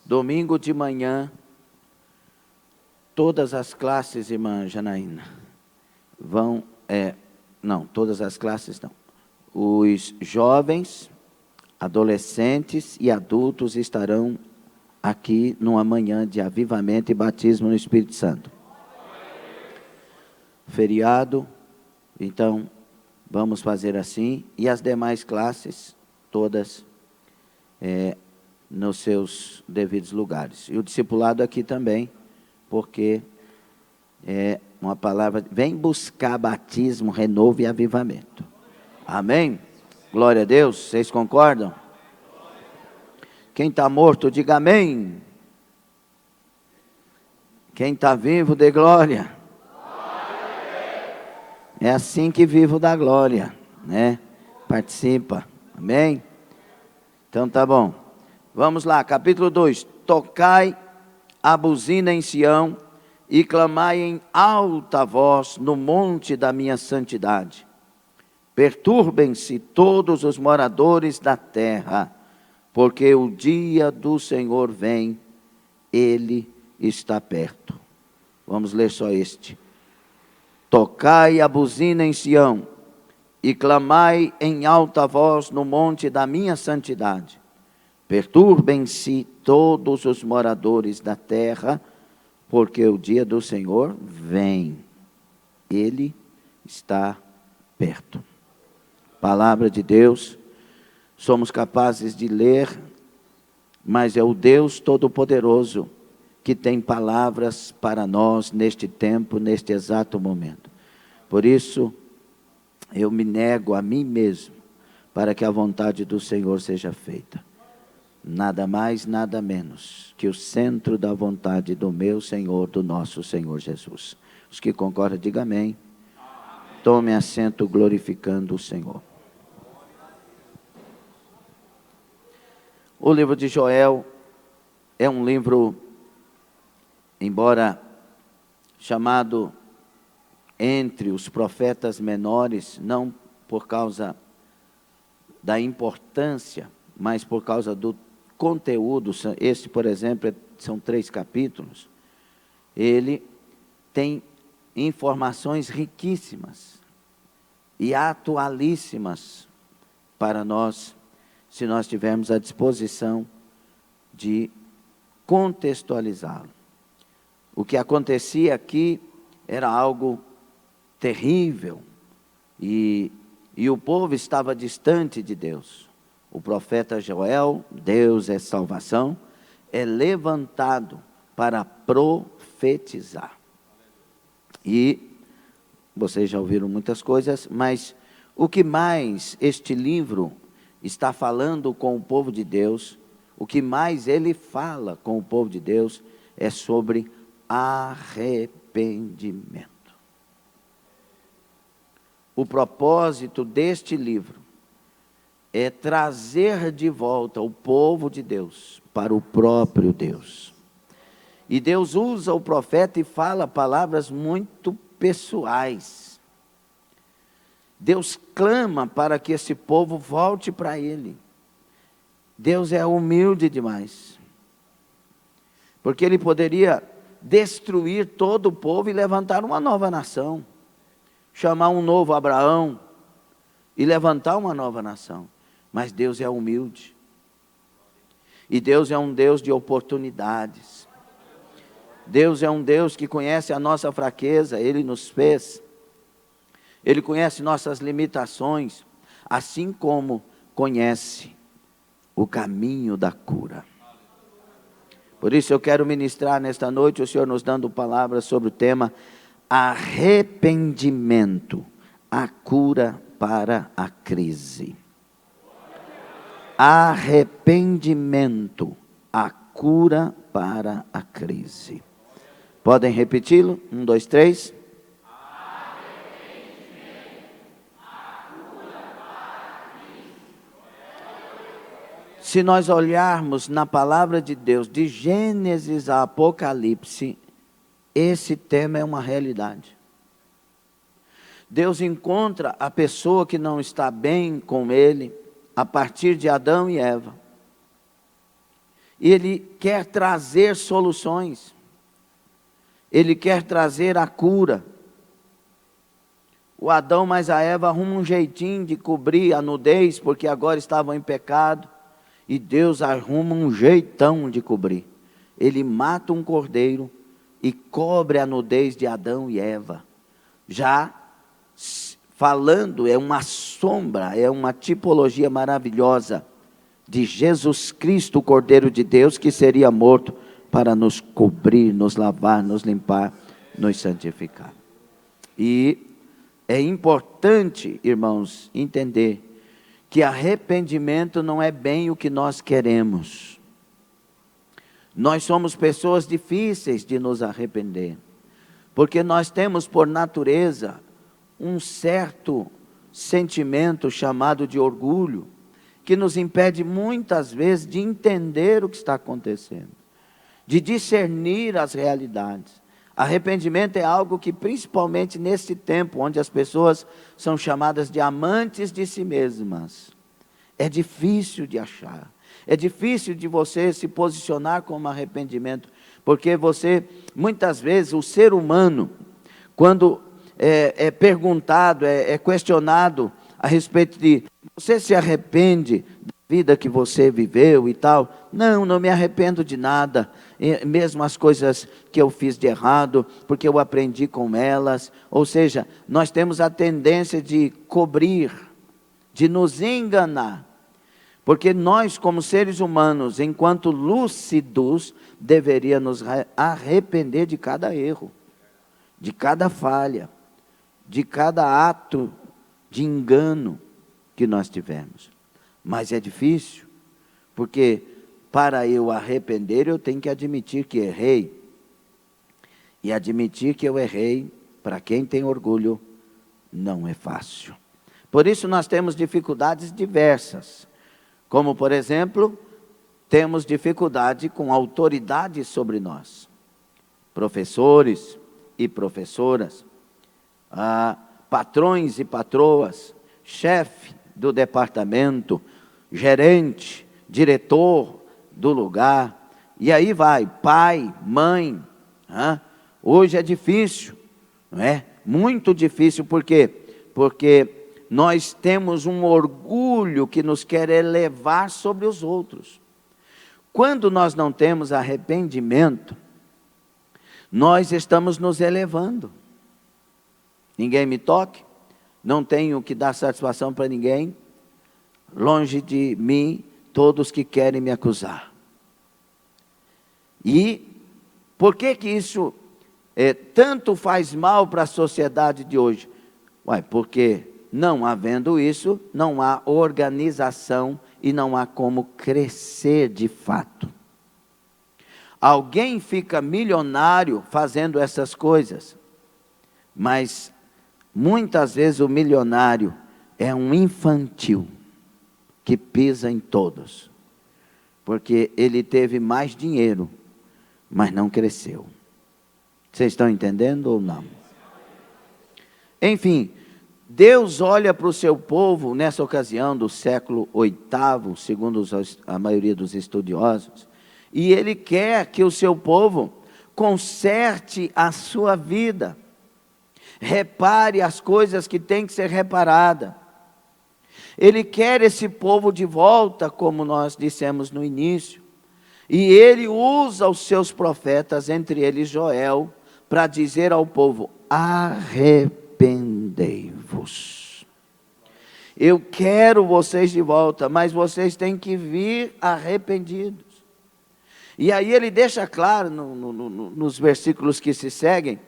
Domingo de manhã, todas as classes, irmã Janaína, vão, não, todas as classes não. Os jovens, adolescentes e adultos estarão aqui numa manhã de avivamento e batismo no Espírito Santo. Feriado, então vamos fazer assim, e as demais classes, todas nos seus devidos lugares. E o discipulado aqui também, porque é uma palavra, vem buscar batismo, renovo e avivamento. Amém? Glória a Deus, vocês concordam? Quem está morto, diga amém. Quem está vivo, dê glória. É assim que vivo da glória, né? Participa, amém? Então tá bom. Vamos lá, capítulo 2. Tocai a buzina em Sião e clamai em alta voz no monte da minha santidade. Perturbem-se todos os moradores da terra, porque o dia do Senhor vem, ele está perto. Vamos ler só este. Tocai a buzina em Sião e clamai em alta voz no monte da minha santidade. Perturbem-se todos os moradores da terra, porque o dia do Senhor vem. Ele está perto. Palavra de Deus, somos capazes de ler, mas é o Deus Todo-Poderoso que tem palavras para nós neste tempo, neste exato momento. Por isso, eu me nego a mim mesmo, para que a vontade do Senhor seja feita. Nada mais, nada menos que o centro da vontade do meu Senhor, do nosso Senhor Jesus. Os que concordam, digam amém. Tome assento glorificando o Senhor. O livro de Joel é um livro, embora chamado entre os profetas menores, não por causa da importância, mas por causa do conteúdo. Este, por exemplo, são 3 capítulos. Ele tem informações riquíssimas e atualíssimas para nós, se nós tivermos a disposição de contextualizá-lo. O que acontecia aqui era algo terrível e o povo estava distante de Deus. O profeta Joel, Deus é salvação, é levantado para profetizar. E vocês já ouviram muitas coisas, mas o que mais este livro está falando com o povo de Deus, o que mais ele fala com o povo de Deus, é sobre arrependimento. O propósito deste livro é trazer de volta o povo de Deus para o próprio Deus. E Deus usa o profeta e fala palavras muito pessoais. Deus clama para que esse povo volte para Ele. Deus é humilde demais. Porque Ele poderia destruir todo o povo e levantar uma nova nação. Chamar um novo Abraão e levantar uma nova nação. Mas Deus é humilde. E Deus é um Deus de oportunidades. Deus é um Deus que conhece a nossa fraqueza, Ele nos fez. Ele conhece nossas limitações, assim como conhece o caminho da cura. Por isso eu quero ministrar nesta noite, o Senhor nos dando palavras sobre o tema arrependimento, a cura para a crise. Arrependimento, a cura para a crise. Podem repeti-lo? 1, 2, 3. Se nós olharmos na palavra de Deus, de Gênesis a Apocalipse, esse tema é uma realidade. Deus encontra a pessoa que não está bem com Ele, a partir de Adão e Eva. Ele quer trazer soluções. Ele quer trazer a cura. O Adão mais a Eva arrumam um jeitinho de cobrir a nudez, porque agora estavam em pecado. E Deus arruma um jeitão de cobrir. Ele mata um cordeiro e cobre a nudez de Adão e Eva. Já falando, é uma sombra, é uma tipologia maravilhosa de Jesus Cristo, o Cordeiro de Deus, que seria morto para nos cobrir, nos lavar, nos limpar, nos santificar. E é importante, irmãos, entender que arrependimento não é bem o que nós queremos. Nós somos pessoas difíceis de nos arrepender, porque nós temos por natureza um certo sentimento chamado de orgulho, que nos impede muitas vezes de entender o que está acontecendo, de discernir as realidades. Arrependimento é algo que, principalmente nesse tempo, onde as pessoas são chamadas de amantes de si mesmas, é difícil de achar. É difícil de você se posicionar como arrependimento, porque você, muitas vezes, o ser humano, quando é perguntado, é questionado a respeito de, você se arrepende da vida que você viveu e tal? Não me arrependo de nada, mesmo as coisas que eu fiz de errado, porque eu aprendi com elas. Ou seja, nós temos a tendência de cobrir, de nos enganar, porque nós, como seres humanos, enquanto lúcidos, deveríamos nos arrepender de cada erro, de cada falha, de cada ato de engano que nós tivemos. Mas é difícil, porque para eu arrepender, eu tenho que admitir que errei. E admitir que eu errei, para quem tem orgulho, não é fácil. Por isso nós temos dificuldades diversas. Como, por exemplo, temos dificuldade com autoridade sobre nós. Professores e professoras, patrões e patroas, chefe do departamento, gerente, diretor do lugar, e aí vai, pai, mãe. Hoje é difícil, não é? Muito difícil, por quê? Porque nós temos um orgulho que nos quer elevar sobre os outros. Quando nós não temos arrependimento, nós estamos nos elevando. Ninguém me toque, não tenho que dar satisfação para ninguém, longe de mim todos que querem me acusar. E por que isso tanto faz mal para a sociedade de hoje? Porque não havendo isso, não há organização e não há como crescer de fato. Alguém fica milionário fazendo essas coisas, mas muitas vezes o milionário é um infantil que pisa em todos, porque ele teve mais dinheiro, mas não cresceu. Vocês estão entendendo ou não? Enfim, Deus olha para o seu povo, nessa ocasião do século VIII, segundo a maioria dos estudiosos, e Ele quer que o seu povo conserte a sua vida, repare as coisas que têm que ser reparadas. Ele quer esse povo de volta, como nós dissemos no início, e Ele usa os seus profetas, entre eles Joel, para dizer ao povo: arrependei-vos. Eu quero vocês de volta, mas vocês têm que vir arrependidos. E aí ele deixa claro, nos versículos que se seguem,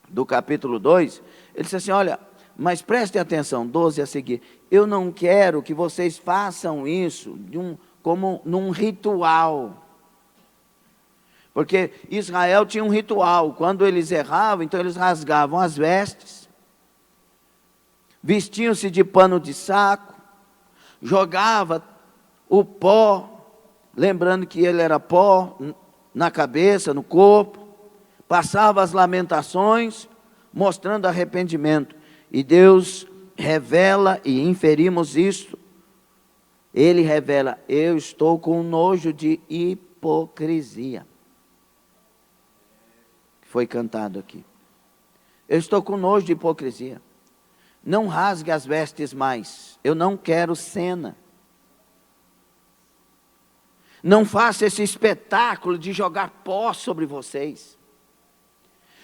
do capítulo 2, ele diz assim: olha, mas prestem atenção, 12 a seguir, eu não quero que vocês façam isso como num ritual. Porque Israel tinha um ritual, quando eles erravam, então eles rasgavam as vestes, vestiam-se de pano de saco, jogava o pó, lembrando que ele era pó na cabeça, no corpo, passava as lamentações, mostrando arrependimento. E Deus revela, e inferimos isso Ele revela: eu estou com nojo de hipocrisia. Foi cantado aqui. Eu estou com nojo de hipocrisia. Não rasgue as vestes mais. Eu não quero cena. Não faça esse espetáculo de jogar pó sobre vocês.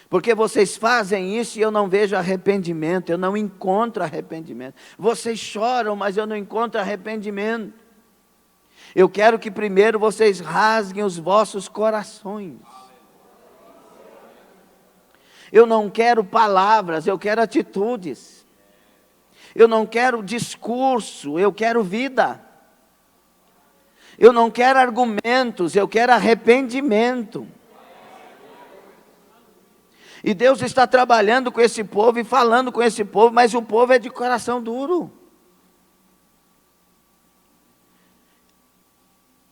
Porque vocês fazem isso e eu não vejo arrependimento. Eu não encontro arrependimento. Vocês choram, mas eu não encontro arrependimento. Eu quero que primeiro vocês rasguem os vossos corações. Eu não quero palavras, eu quero atitudes. Eu não quero discurso, eu quero vida. Eu não quero argumentos, eu quero arrependimento. E Deus está trabalhando com esse povo e falando com esse povo, mas o povo é de coração duro.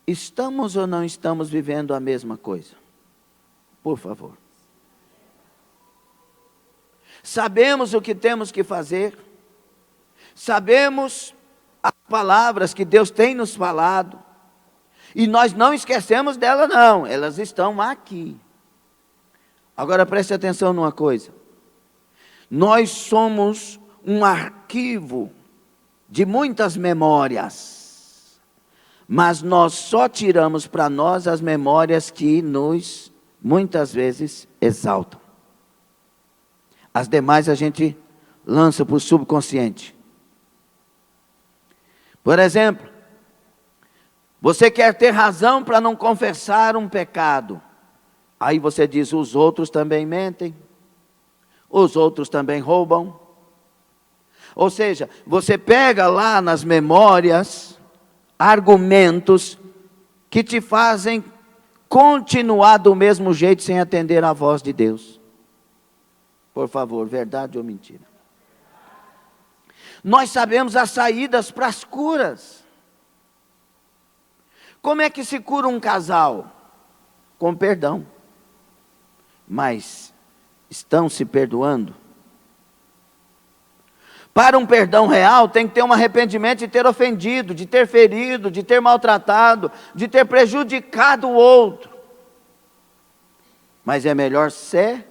Estamos ou não estamos vivendo a mesma coisa? Por favor. Sabemos o que temos que fazer. Sabemos as palavras que Deus tem nos falado. E nós não esquecemos delas não, elas estão aqui. Agora preste atenção numa coisa. Nós somos um arquivo de muitas memórias. Mas nós só tiramos para nós as memórias que nos, muitas vezes, exaltam. As demais a gente lança para o subconsciente. Por exemplo, você quer ter razão para não confessar um pecado. Aí você diz: os outros também mentem, os outros também roubam. Ou seja, você pega lá nas memórias argumentos que te fazem continuar do mesmo jeito sem atender à voz de Deus. Por favor, verdade ou mentira? Nós sabemos as saídas para as curas. Como é que se cura um casal? Com perdão. Mas estão se perdoando? Para um perdão real, tem que ter um arrependimento de ter ofendido, de ter ferido, de ter maltratado, de ter prejudicado o outro. Mas é melhor separar.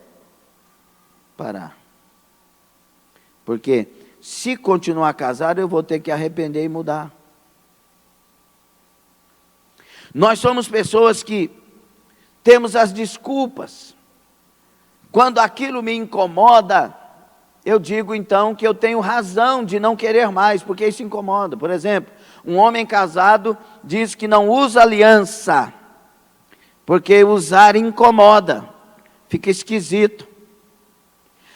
Porque se continuar casado, eu vou ter que arrepender e mudar. Nós somos pessoas que temos as desculpas. Quando aquilo me incomoda, eu digo então que eu tenho razão de não querer mais, porque isso incomoda. Por exemplo, um homem casado diz que não usa aliança, porque usar incomoda, fica esquisito.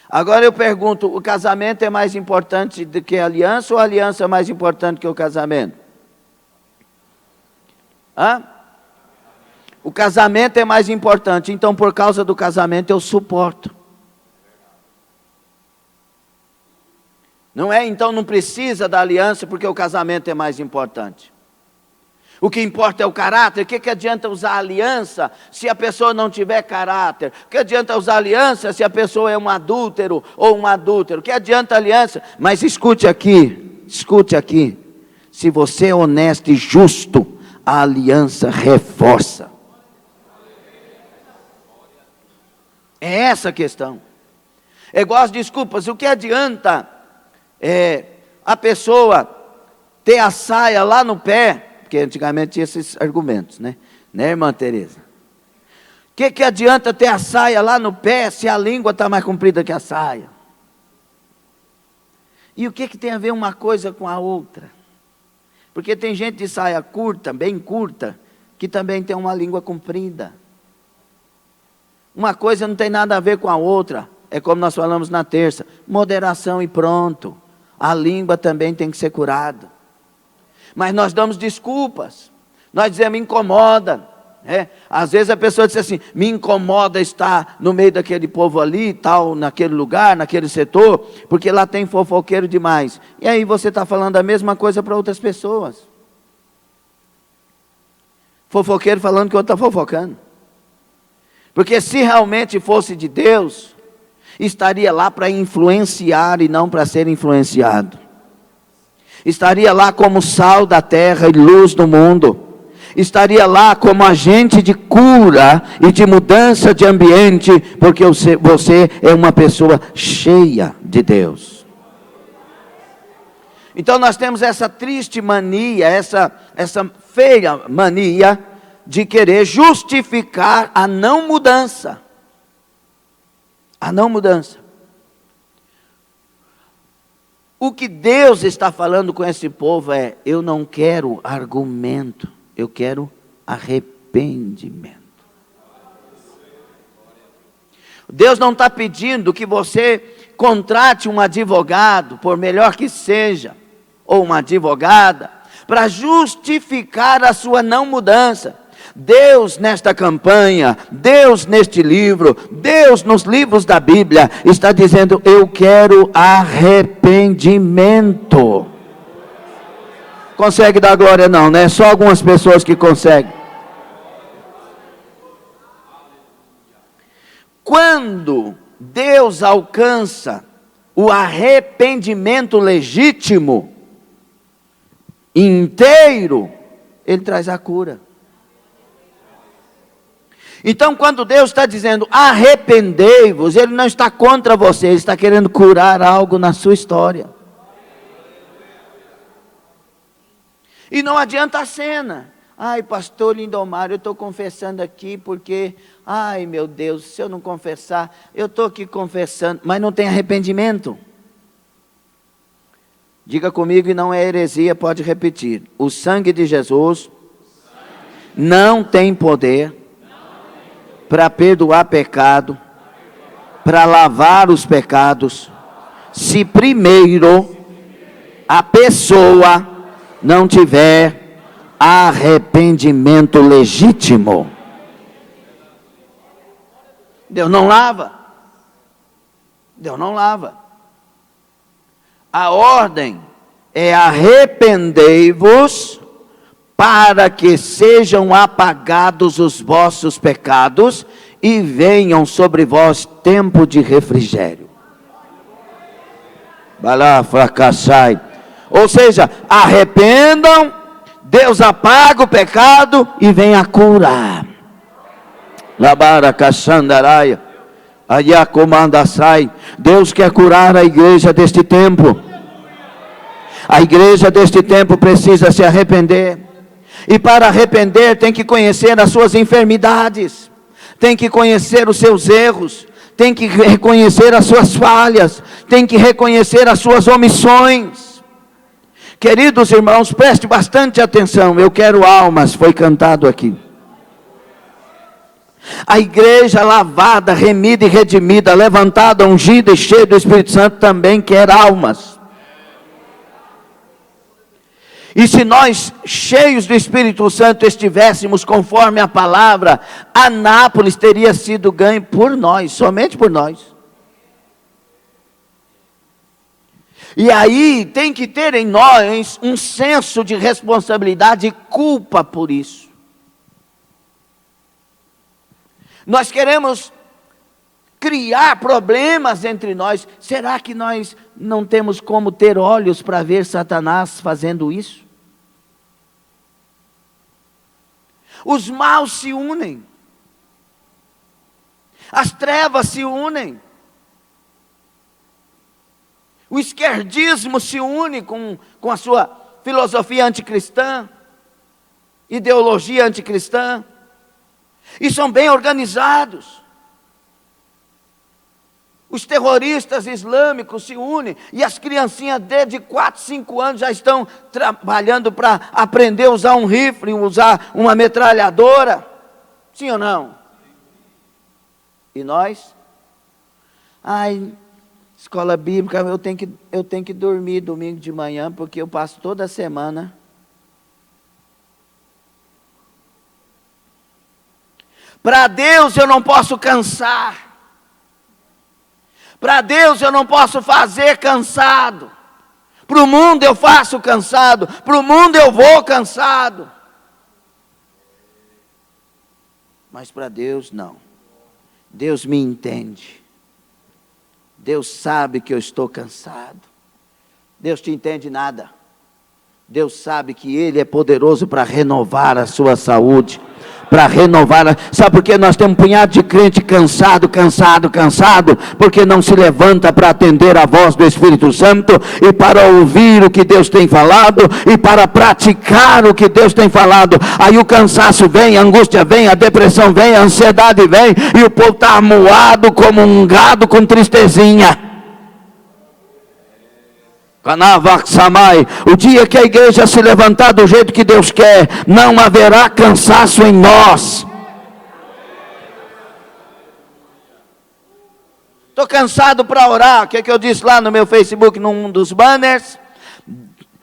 Agora eu pergunto: o casamento é mais importante do que a aliança, ou a aliança é mais importante que o casamento? O casamento é mais importante, então por causa do casamento eu suporto. Não é? Então não precisa da aliança porque o casamento é mais importante. O que importa é o caráter. O que adianta usar aliança se a pessoa não tiver caráter? O que adianta usar aliança se a pessoa é um adúltero ou um adúltero? O que adianta aliança? Mas escute aqui. Se você é honesto e justo, a aliança reforça. É essa a questão. É igual as desculpas. O que adianta a pessoa ter a saia lá no pé? Porque antigamente tinha esses argumentos, né? Né, irmã Tereza? O que adianta ter a saia lá no pé se a língua está mais comprida que a saia? E o que tem a ver uma coisa com a outra? Porque tem gente de saia curta, bem curta, que também tem uma língua comprida. Uma coisa não tem nada a ver com a outra. É como nós falamos na terça: moderação e pronto. A língua também tem que ser curada. Mas nós damos desculpas. Nós dizemos: me incomoda. Às vezes a pessoa diz assim: me incomoda estar no meio daquele povo ali, tal, naquele lugar, naquele setor, porque lá tem fofoqueiro demais. E aí você está falando a mesma coisa para outras pessoas. Fofoqueiro falando que o outro está fofocando. Porque se realmente fosse de Deus, estaria lá para influenciar e não para ser influenciado. estaria lá como sal da terra e luz do mundo, estaria lá como agente de cura e de mudança de ambiente, porque você é uma pessoa cheia de Deus. Então nós temos essa triste mania, essa feia mania de querer justificar a não mudança. A não mudança. O que Deus está falando com esse povo é: eu não quero argumento, eu quero arrependimento. Deus não está pedindo que você contrate um advogado, por melhor que seja, ou uma advogada, para justificar a sua não mudança. Deus nesta campanha, Deus neste livro, Deus nos livros da Bíblia, está dizendo: eu quero arrependimento. Consegue dar glória? Não, né? Só algumas pessoas que conseguem. Quando Deus alcança o arrependimento legítimo, inteiro, Ele traz a cura. Então, quando Deus está dizendo arrependei-vos, Ele não está contra você, Ele está querendo curar algo na sua história. E não adianta a cena. Ai, pastor Lindomar, eu estou confessando aqui porque, ai meu Deus, se eu não confessar, eu estou aqui confessando, mas não tem arrependimento. Diga comigo, e não é heresia, pode repetir. O sangue de Jesus não tem poder para perdoar pecado, para lavar os pecados, se primeiro a pessoa não tiver arrependimento legítimo. Deus não lava. Deus não lava. A ordem é: arrependei-vos para que sejam apagados os vossos pecados e venham sobre vós tempo de refrigério. Vai lá, fracassai. Ou seja, arrependam, Deus apaga o pecado e vem a cura. Labara caçandaraia, ayacomandassai. Deus quer curar a igreja deste tempo. A igreja deste tempo precisa se arrepender. E para arrepender tem que conhecer as suas enfermidades, tem que conhecer os seus erros, tem que reconhecer as suas falhas, tem que reconhecer as suas omissões. Queridos irmãos, preste bastante atenção. Eu quero almas, foi cantado aqui. A igreja lavada, remida e redimida, levantada, ungida e cheia do Espírito Santo também quer almas. E se nós, cheios do Espírito Santo, estivéssemos conforme a palavra, Anápolis teria sido ganho por nós, somente por nós. E aí tem que ter em nós um senso de responsabilidade e culpa por isso. Nós queremos criar problemas entre nós. Será que nós não temos como ter olhos para ver Satanás fazendo isso? Os maus se unem. As trevas se unem. O esquerdismo se une com a sua filosofia anticristã, ideologia anticristã, e são bem organizados. Os terroristas islâmicos se unem, e as criancinhas desde 4, 5 anos já estão trabalhando para aprender a usar um rifle, usar uma metralhadora. Sim ou não? E nós? Ai, escola bíblica, eu tenho que dormir domingo de manhã, porque eu passo toda a semana. Para Deus eu não posso cansar. Para Deus eu não posso fazer cansado. Para o mundo eu faço cansado. Para o mundo eu vou cansado. Mas para Deus não. Deus me entende. Deus sabe que eu estou cansado. Deus te entende nada. Deus sabe que Ele é poderoso para renovar a sua saúde, para renovar, sabe por que nós temos um punhado de crente cansado, porque não se levanta para atender a voz do Espírito Santo, e para ouvir o que Deus tem falado, e para praticar o que Deus tem falado. Aí o cansaço vem, a angústia vem, a depressão vem, a ansiedade vem, e o povo está amuado como um gado com tristezinha. O dia que a igreja se levantar do jeito que Deus quer, não haverá cansaço em nós. Estou cansado para orar. O que eu disse lá no meu Facebook, num dos banners?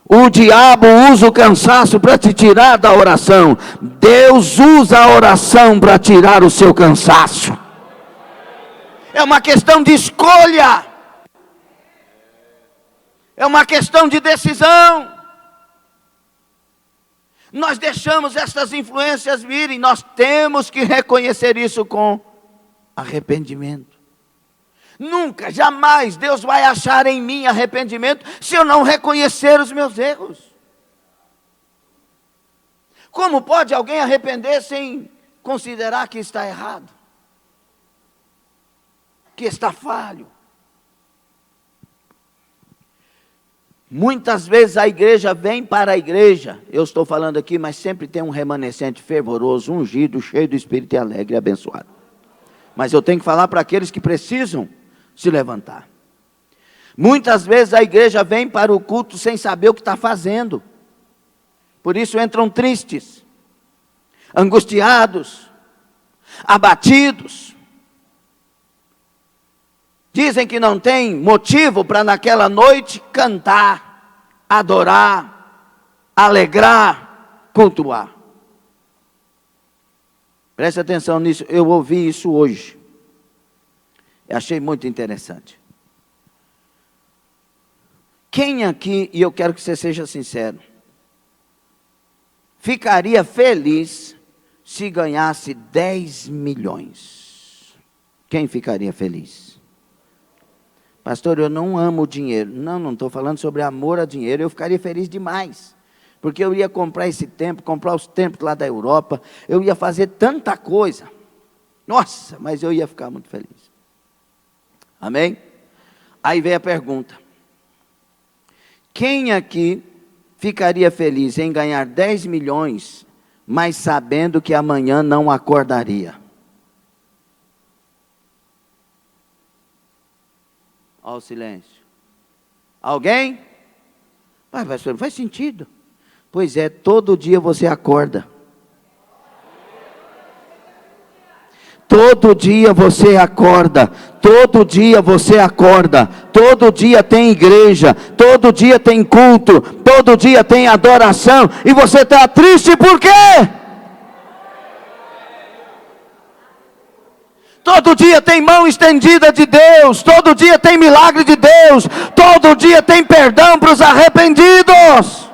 O diabo usa o cansaço para te tirar da oração. Deus usa a oração para tirar o seu cansaço. É uma questão de escolha. É uma questão de decisão. Nós deixamos essas influências virem. Nós temos que reconhecer isso com arrependimento. Nunca, jamais Deus vai achar em mim arrependimento se eu não reconhecer os meus erros. Como pode alguém arrepender sem considerar que está errado? Que está falho? Muitas vezes a igreja vem para a igreja, eu estou falando aqui, mas sempre tem um remanescente fervoroso, ungido, cheio do Espírito e alegre e abençoado. Mas eu tenho que falar para aqueles que precisam se levantar. Muitas vezes a igreja vem para o culto sem saber o que está fazendo. Por isso entram tristes, angustiados, abatidos. Dizem que não tem motivo para naquela noite cantar, adorar, alegrar, cultuar. Preste atenção nisso, eu ouvi isso hoje. Eu achei muito interessante. Quem aqui, e eu quero que você seja sincero, ficaria feliz se ganhasse 10 milhões? Quem ficaria feliz? Pastor, eu não amo dinheiro. Não estou falando sobre amor a dinheiro. Eu ficaria feliz demais. Porque eu ia comprar esse templo, comprar os templos lá da Europa. Eu ia fazer tanta coisa. Nossa, mas eu ia ficar muito feliz. Amém? Aí vem a pergunta. Quem aqui ficaria feliz em ganhar 10 milhões, mas sabendo que amanhã não acordaria? Olha o silêncio. Alguém? Pastor, não faz sentido. Pois é, todo dia você acorda. Todo dia você acorda. Todo dia você acorda. Todo dia tem igreja. Todo dia tem culto. Todo dia tem adoração. E você está triste por quê? Todo dia tem mão estendida de Deus, todo dia tem milagre de Deus, todo dia tem perdão para os arrependidos.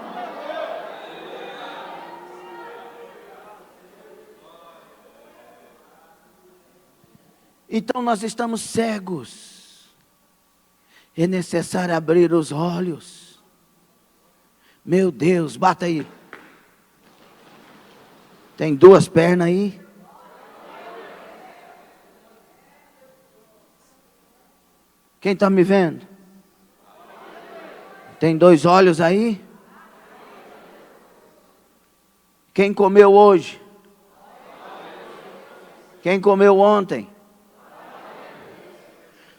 Então nós estamos cegos, é necessário abrir os olhos. Meu Deus, bata aí. Tem 2 pernas aí? Quem está me vendo? Tem 2 olhos aí? Quem comeu hoje? Quem comeu ontem?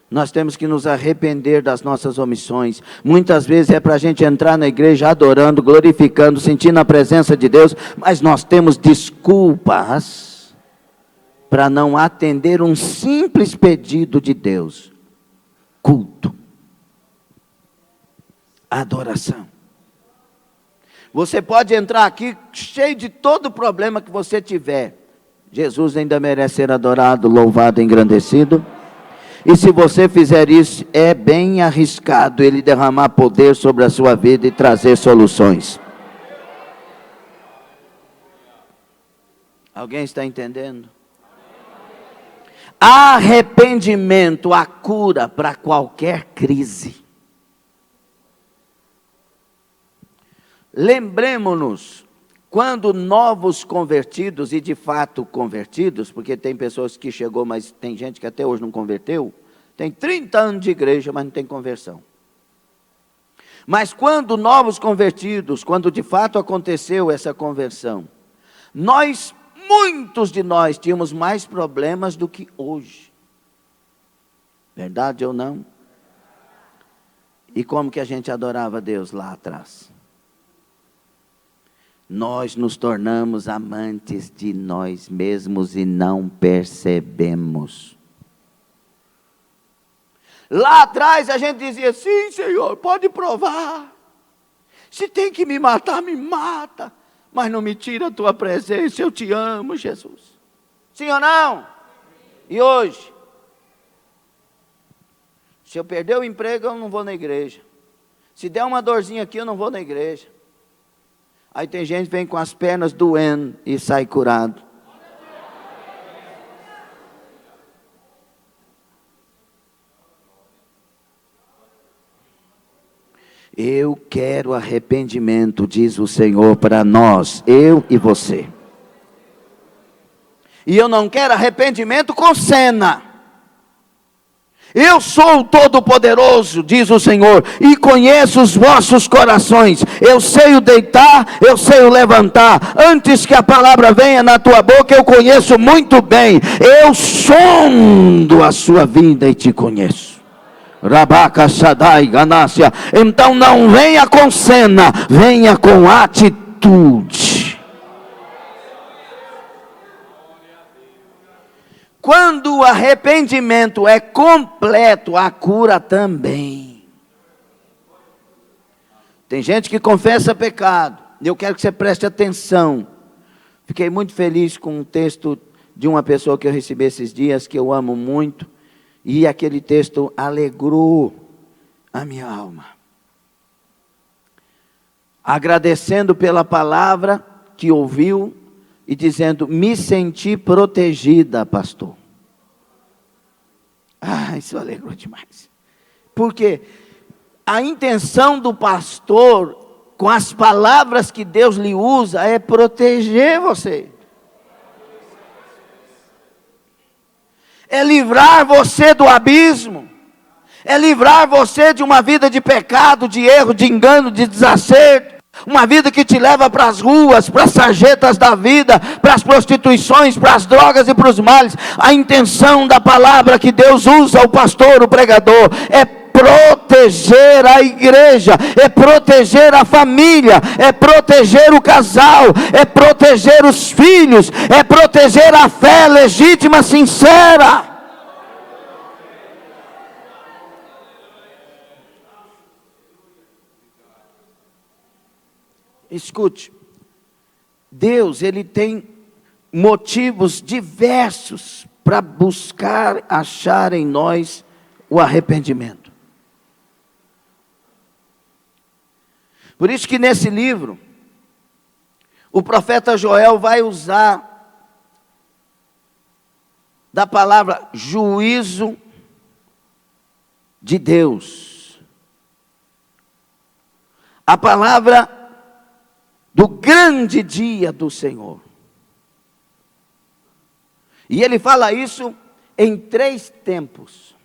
Nós temos que nos arrepender das nossas omissões. Muitas vezes é para a gente entrar na igreja adorando, glorificando, sentindo a presença de Deus, mas nós temos desculpas para não atender um simples pedido de Deus. Culto, adoração. Você pode entrar aqui cheio de todo o problema que você tiver. Jesus ainda merece ser adorado, louvado, engrandecido. E se você fizer isso, é bem arriscado Ele derramar poder sobre a sua vida e trazer soluções. Alguém está entendendo? Arrependimento, a cura para qualquer crise. lembremos-nos, quando novos convertidos, e de fato convertidos, porque tem pessoas que chegou, mas tem gente que até hoje não converteu, tem 30 anos de igreja, mas não tem conversão. Mas quando novos convertidos, quando de fato aconteceu essa conversão, muitos de nós tínhamos mais problemas do que hoje. Verdade ou não? E como que a gente adorava a Deus lá atrás? Nós nos tornamos amantes de nós mesmos e não percebemos. Lá atrás a gente dizia, sim, Senhor, pode provar. Se tem que me matar, me mata. Mas não me tira a tua presença, eu te amo, Jesus. Sim ou não? E hoje? Se eu perder o emprego, eu não vou na igreja. Se der uma dorzinha aqui, eu não vou na igreja. Aí tem gente que vem com as pernas doendo e sai curado. Eu quero arrependimento, diz o Senhor para nós, eu e você. E eu não quero arrependimento com cena. Eu sou o Todo-Poderoso, diz o Senhor, e conheço os vossos corações. Eu sei o deitar, eu sei o levantar. Antes que a palavra venha na tua boca, eu conheço muito bem. Eu sondo a sua vida e te conheço. Rabaca, Shaddai, Ganácia. Então não venha com cena, venha com atitude. Quando o arrependimento é completo, a cura também. Tem gente que confessa pecado. Eu quero que você preste atenção. Fiquei muito feliz com um texto de uma pessoa que eu recebi esses dias, que eu amo muito. E aquele texto alegrou a minha alma. Agradecendo pela palavra que ouviu e dizendo, me senti protegida, pastor. Ah, isso alegrou demais. Porque a intenção do pastor, com as palavras que Deus lhe usa, é proteger você. É livrar você do abismo. É livrar você de uma vida de pecado, de erro, de engano, de desacerto. Uma vida que te leva para as ruas, para as sarjetas da vida, para as prostituições, para as drogas e para os males. A intenção da palavra que Deus usa, o pastor, o pregador, é proteger a igreja, é proteger a família, é proteger o casal, é proteger os filhos, é proteger a fé legítima, sincera. Escute, Deus, Ele tem motivos diversos para buscar achar em nós o arrependimento. Por isso que nesse livro, o profeta Joel vai usar da palavra juízo de Deus. A palavra do grande dia do Senhor. E ele fala isso em 3 tempos.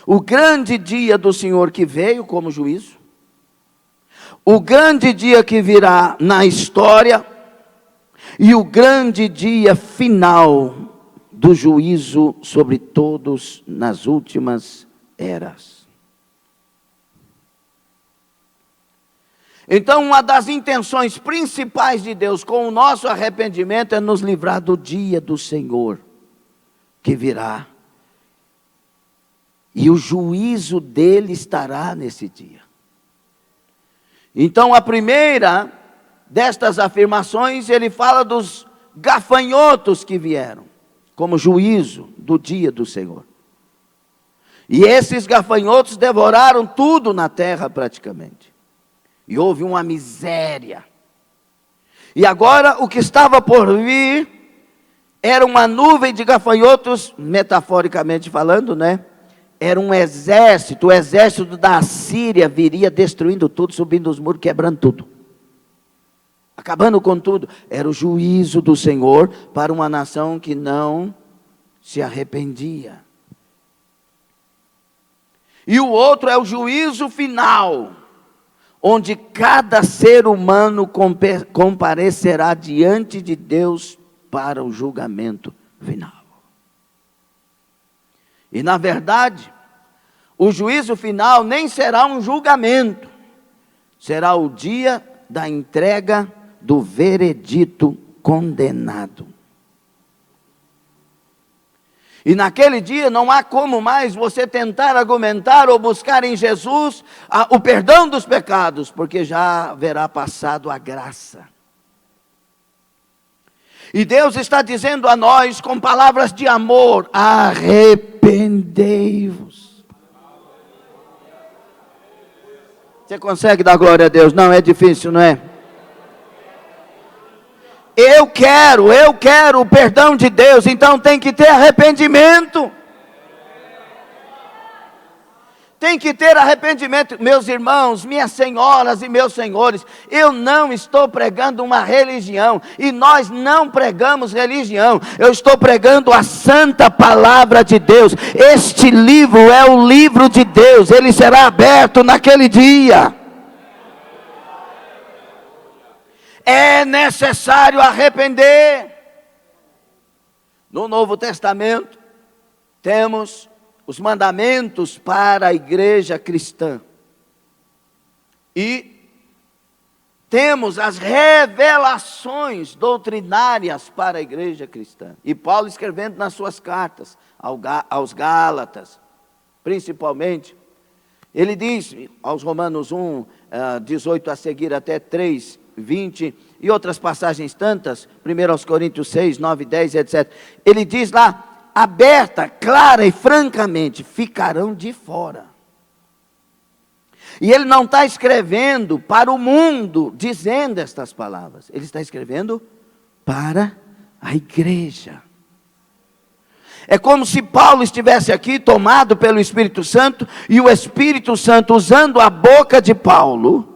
O grande dia do Senhor que veio como juízo. O grande dia que virá na história. E o grande dia final do juízo sobre todos nas últimas eras. Então, uma das intenções principais de Deus com o nosso arrependimento é nos livrar do dia do Senhor que virá. E o juízo dele estará nesse dia. Então, a primeira destas afirmações, ele fala dos gafanhotos que vieram, como juízo do dia do Senhor. E esses gafanhotos devoraram tudo na terra praticamente. E houve uma miséria. E agora o que estava por vir era uma nuvem de gafanhotos, metaforicamente falando, né? Era um exército, o exército da Assíria viria destruindo tudo, subindo os muros, quebrando tudo. acabando com tudo. Era o juízo do Senhor para uma nação que não se arrependia. E o outro é o juízo final, onde cada ser humano comparecerá diante de Deus para o julgamento final. E na verdade, o juízo final nem será um julgamento, será o dia da entrega do veredito condenado. E naquele dia não há como mais você tentar argumentar ou buscar em Jesus o perdão dos pecados, porque já haverá passado a graça. E Deus está dizendo a nós com palavras de amor: arrependei-vos. Você consegue dar glória a Deus? Não, é difícil, não é? Eu quero o perdão de Deus, então tem que ter arrependimento. Tem que ter arrependimento, meus irmãos, minhas senhoras e meus senhores. Eu não estou pregando uma religião, e nós não pregamos religião. Eu estou pregando a santa palavra de Deus. Este livro é o livro de Deus, ele será aberto naquele dia. É necessário arrepender. No Novo Testamento, temos os mandamentos para a igreja cristã. E temos as revelações doutrinárias para a igreja cristã. E Paulo, escrevendo nas suas cartas aos Gálatas, principalmente, ele diz aos Romanos 1, 18 a seguir até 3, 20 e outras passagens tantas, 1 aos Coríntios 6, 9, 10, etc. Ele diz lá, aberta, clara e francamente, ficarão de fora. E ele não está escrevendo para o mundo, dizendo estas palavras. Ele está escrevendo para a igreja. É como se Paulo estivesse aqui, tomado pelo Espírito Santo, e o Espírito Santo, usando a boca de Paulo,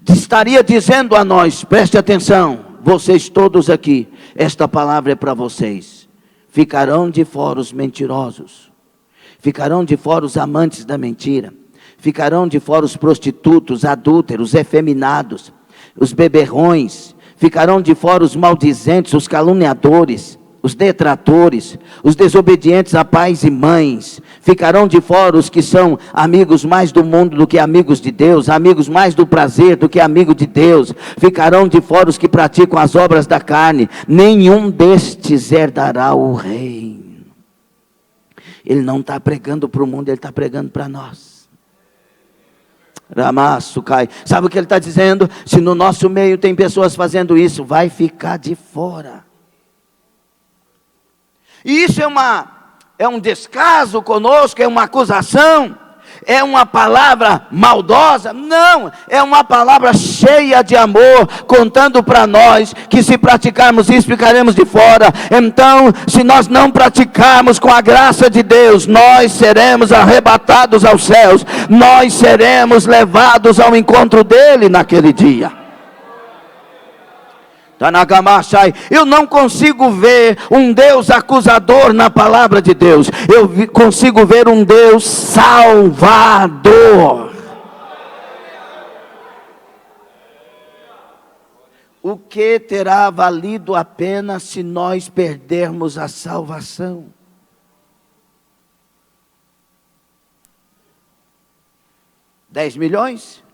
estaria dizendo a nós: preste atenção, vocês todos aqui, esta palavra é para vocês. Ficarão de fora os mentirosos, ficarão de fora os amantes da mentira, ficarão de fora os prostitutos, adúlteros, efeminados, os beberrões, ficarão de fora os maldizentes, os caluniadores, os detratores, os desobedientes a pais e mães. Ficarão de fora os que são amigos mais do mundo do que amigos de Deus, amigos mais do prazer do que amigos de Deus. Ficarão de fora os que praticam as obras da carne. Nenhum destes herdará o reino. Ele não está pregando para o mundo, ele está pregando para nós. Ramaço cai. Sabe o que ele está dizendo? Se no nosso meio tem pessoas fazendo isso, vai ficar de fora. E isso é um descaso conosco, é uma acusação, é uma palavra maldosa? Não, é uma palavra cheia de amor, contando para nós que se praticarmos isso, ficaremos de fora. Então, se nós não praticarmos com a graça de Deus, nós seremos arrebatados aos céus, nós seremos levados ao encontro dele naquele dia. Eu não consigo ver um Deus acusador na palavra de Deus. Eu consigo ver um Deus salvador. O que terá valido a pena se nós perdermos a salvação? $10 milhões?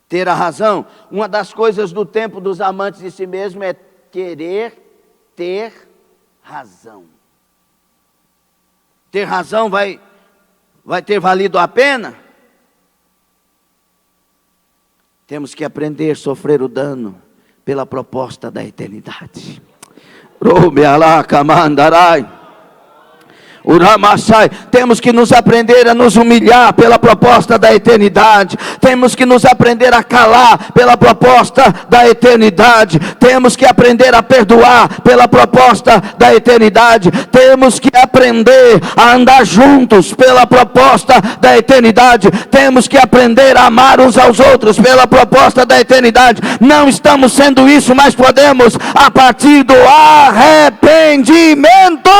Ter a razão. Uma das coisas do tempo dos amantes de si mesmo é querer ter razão. Ter razão vai ter valido a pena? Temos que aprender a sofrer o dano pela proposta da eternidade. Uramassai. Temos que nos aprender a nos humilhar pela proposta da eternidade. Temos que nos aprender a calar pela proposta da eternidade. Temos que aprender a perdoar pela proposta da eternidade. Temos que aprender a andar juntos pela proposta da eternidade. Temos que aprender a amar uns aos outros pela proposta da eternidade. Não estamos sendo isso, mas podemos a partir do arrependimento.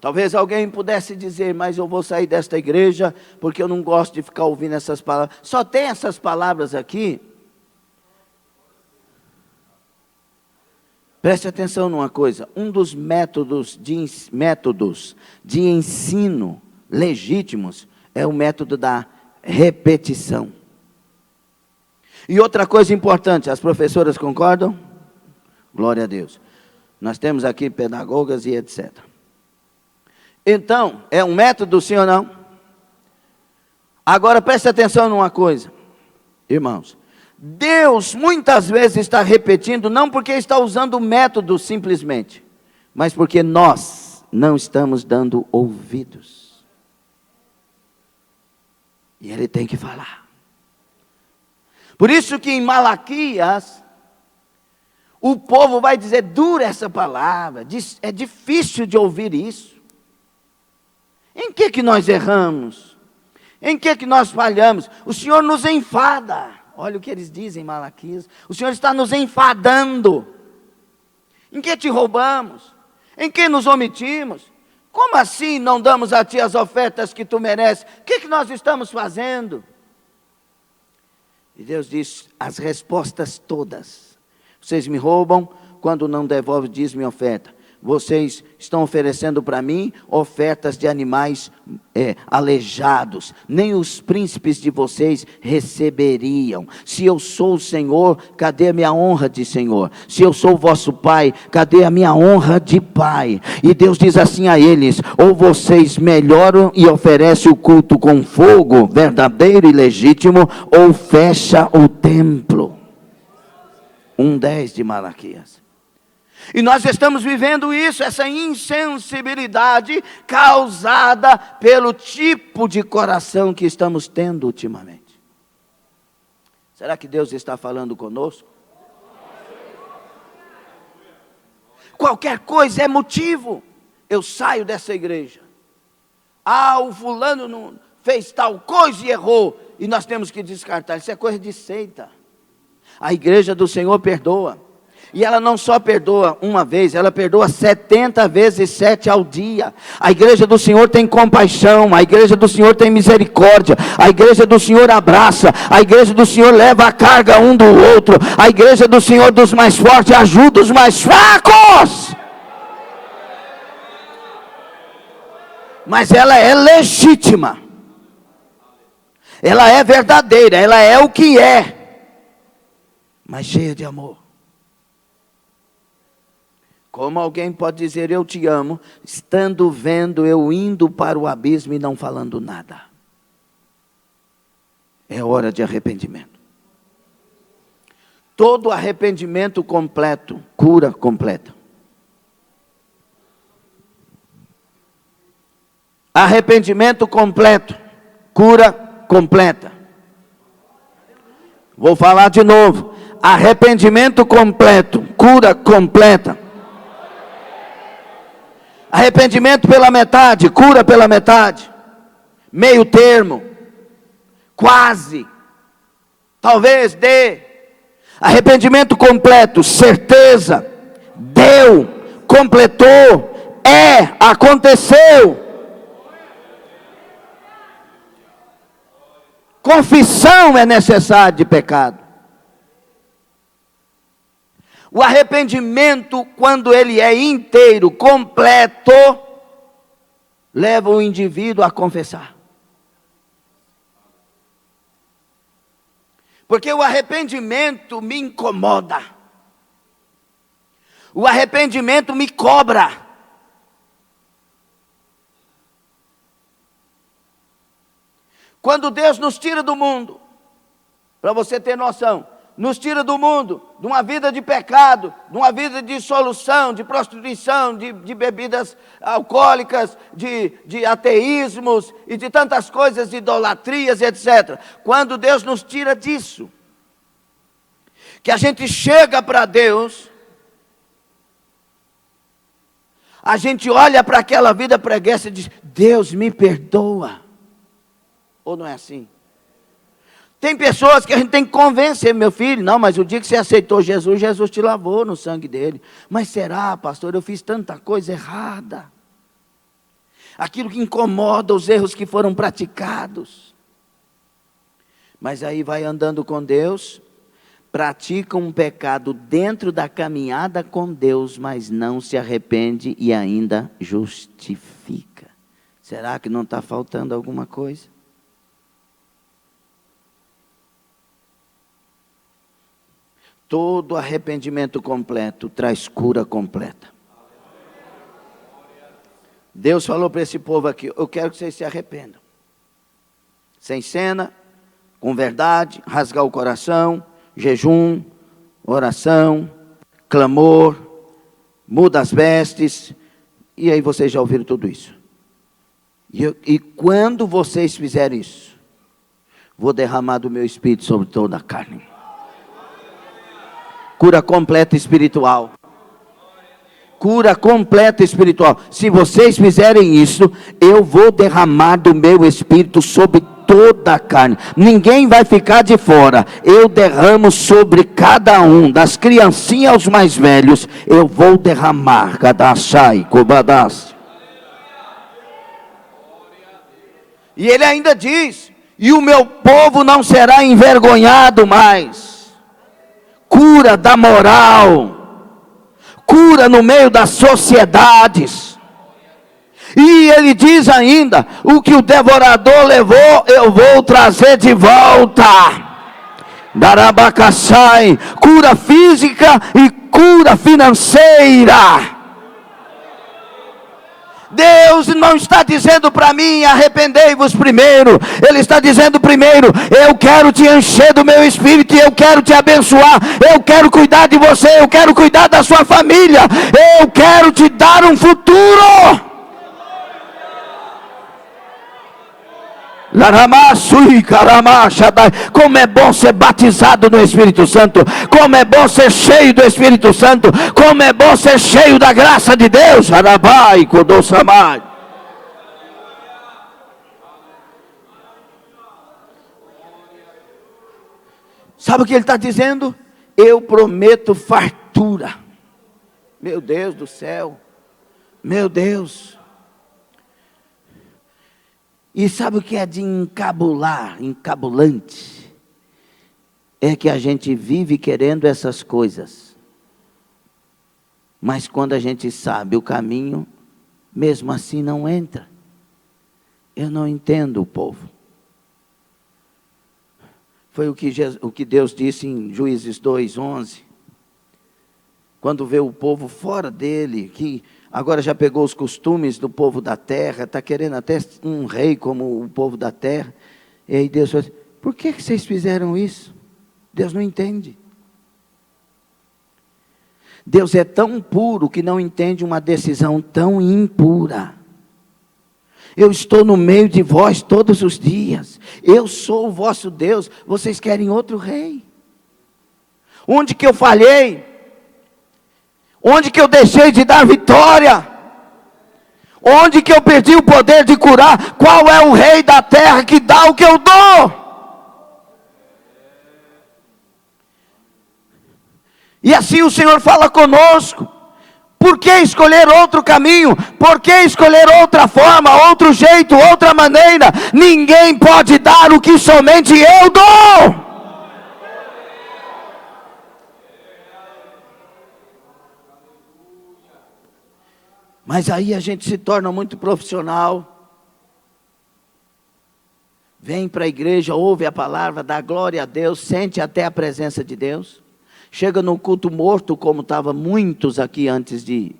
Talvez alguém pudesse dizer, mas eu vou sair desta igreja porque eu não gosto de ficar ouvindo essas palavras. Só tem essas palavras aqui. Preste atenção numa coisa. Um dos métodos de ensino legítimos é o método da repetição. E outra coisa importante, as professoras concordam? Glória a Deus. Nós temos aqui pedagogas e etc. Então, é um método, sim ou não? Agora preste atenção numa coisa, irmãos. Deus muitas vezes está repetindo, não porque está usando o método simplesmente, mas porque nós não estamos dando ouvidos. E Ele tem que falar. Por isso que em Malaquias, o povo vai dizer, dura essa palavra, é difícil de ouvir isso. Em que nós erramos? Em que nós falhamos? O Senhor nos enfada. Olha o que eles dizem em Malaquias. O Senhor está nos enfadando. Em que te roubamos? Em que nos omitimos? Como assim não damos a Ti as ofertas que Tu mereces? O que nós estamos fazendo? E Deus diz, as respostas todas. Vocês me roubam quando não devolvem dízimo e oferta. Vocês estão oferecendo para mim ofertas de animais aleijados. Nem os príncipes de vocês receberiam. Se eu sou o Senhor, cadê a minha honra de Senhor? Se eu sou o vosso Pai, cadê a minha honra de Pai? E Deus diz assim a eles, ou vocês melhoram e oferecem o culto com fogo, verdadeiro e legítimo, ou fecha o templo. 1:10 de Malaquias. E nós estamos vivendo isso, essa insensibilidade causada pelo tipo de coração que estamos tendo ultimamente. Será que Deus está falando conosco? Qualquer coisa é motivo. Eu saio dessa igreja. O fulano não fez tal coisa e errou. E nós temos que descartar. Isso é coisa de seita. A igreja do Senhor perdoa. E ela não só perdoa uma vez, ela perdoa 70 vezes 7 ao dia. A igreja do Senhor tem compaixão, a igreja do Senhor tem misericórdia, a igreja do Senhor abraça, a igreja do Senhor leva a carga um do outro, a igreja do Senhor dos mais fortes ajuda os mais fracos. Mas ela é legítima, ela é verdadeira, ela é o que é, mas cheia de amor. Como alguém pode dizer eu te amo, estando vendo eu indo para o abismo e não falando nada? É hora de arrependimento. Todo arrependimento completo, cura completa. Arrependimento completo, cura completa. Vou falar de novo. Arrependimento completo, cura completa. Arrependimento pela metade, cura pela metade. Meio termo, quase, talvez dê. Arrependimento completo, certeza, deu, completou, aconteceu. Confissão é necessária de pecado. O arrependimento, quando ele é inteiro, completo, leva o indivíduo a confessar. Porque o arrependimento me incomoda. O arrependimento me cobra. Quando Deus nos tira do mundo, para você ter noção, nos tira do mundo, de uma vida de pecado, de uma vida de dissolução, de prostituição, de bebidas alcoólicas, de ateísmos e de tantas coisas, de idolatrias, etc. Quando Deus nos tira disso, que a gente chega para Deus, a gente olha para aquela vida preguiça e diz: Deus me perdoa. Ou não é assim? Tem pessoas que a gente tem que convencer, meu filho, não, mas o dia que você aceitou Jesus, Jesus te lavou no sangue dele. Mas será, pastor, eu fiz tanta coisa errada. Aquilo que incomoda, os erros que foram praticados. Mas aí vai andando com Deus, pratica um pecado dentro da caminhada com Deus, mas não se arrepende e ainda justifica. Será que não está faltando alguma coisa? Todo arrependimento completo traz cura completa. Deus falou para esse povo aqui: eu quero que vocês se arrependam. Sem cena, com verdade, rasgar o coração, jejum, oração, clamor, muda as vestes. E aí vocês já ouviram tudo isso. E quando vocês fizerem isso, vou derramar do meu Espírito sobre toda a carne. Cura completa espiritual. Cura completa espiritual. Se vocês fizerem isso, eu vou derramar do meu Espírito sobre toda a carne. Ninguém vai ficar de fora. Eu derramo sobre cada um, das criancinhas aos mais velhos. Eu vou derramar. Gadachai, Kobadas. E ele ainda diz: e o meu povo não será envergonhado mais. Cura da moral, cura no meio das sociedades. E ele diz ainda: o que o devorador levou, eu vou trazer de volta. Darabacassai, cura física e cura financeira. Deus não está dizendo para mim: arrependei-vos primeiro. Ele está dizendo primeiro: eu quero te encher do meu Espírito e eu quero te abençoar. Eu quero cuidar de você, eu quero cuidar da sua família. Eu quero te dar um futuro. Como é bom ser batizado no Espírito Santo. Como é bom ser cheio do Espírito Santo. Como é bom ser cheio da graça de Deus. Sabe o que ele está dizendo? Eu prometo fartura. Meu Deus do céu. Meu Deus. E sabe o que é de encabulante? É que a gente vive querendo essas coisas. Mas quando a gente sabe o caminho, mesmo assim não entra. Eu não entendo o povo. Foi o que Deus disse em Juízes 2:11. Quando vê o povo fora dele, que agora já pegou os costumes do povo da terra, está querendo até um rei como o povo da terra. E aí Deus fala: por que vocês fizeram isso? Deus não entende. Deus é tão puro que não entende uma decisão tão impura. Eu estou no meio de vós todos os dias. Eu sou o vosso Deus. Vocês querem outro rei? Onde que eu falhei? Onde que eu deixei de dar vitória? Onde que eu perdi o poder de curar? Qual é o rei da terra que dá o que eu dou? E assim o Senhor fala conosco. Por que escolher outro caminho? Por que escolher outra forma, outro jeito, outra maneira? Ninguém pode dar o que somente eu dou. Mas aí a gente se torna muito profissional. Vem para a igreja, ouve a palavra, dá glória a Deus, sente até a presença de Deus. Chega no culto morto, como estavam muitos aqui antes de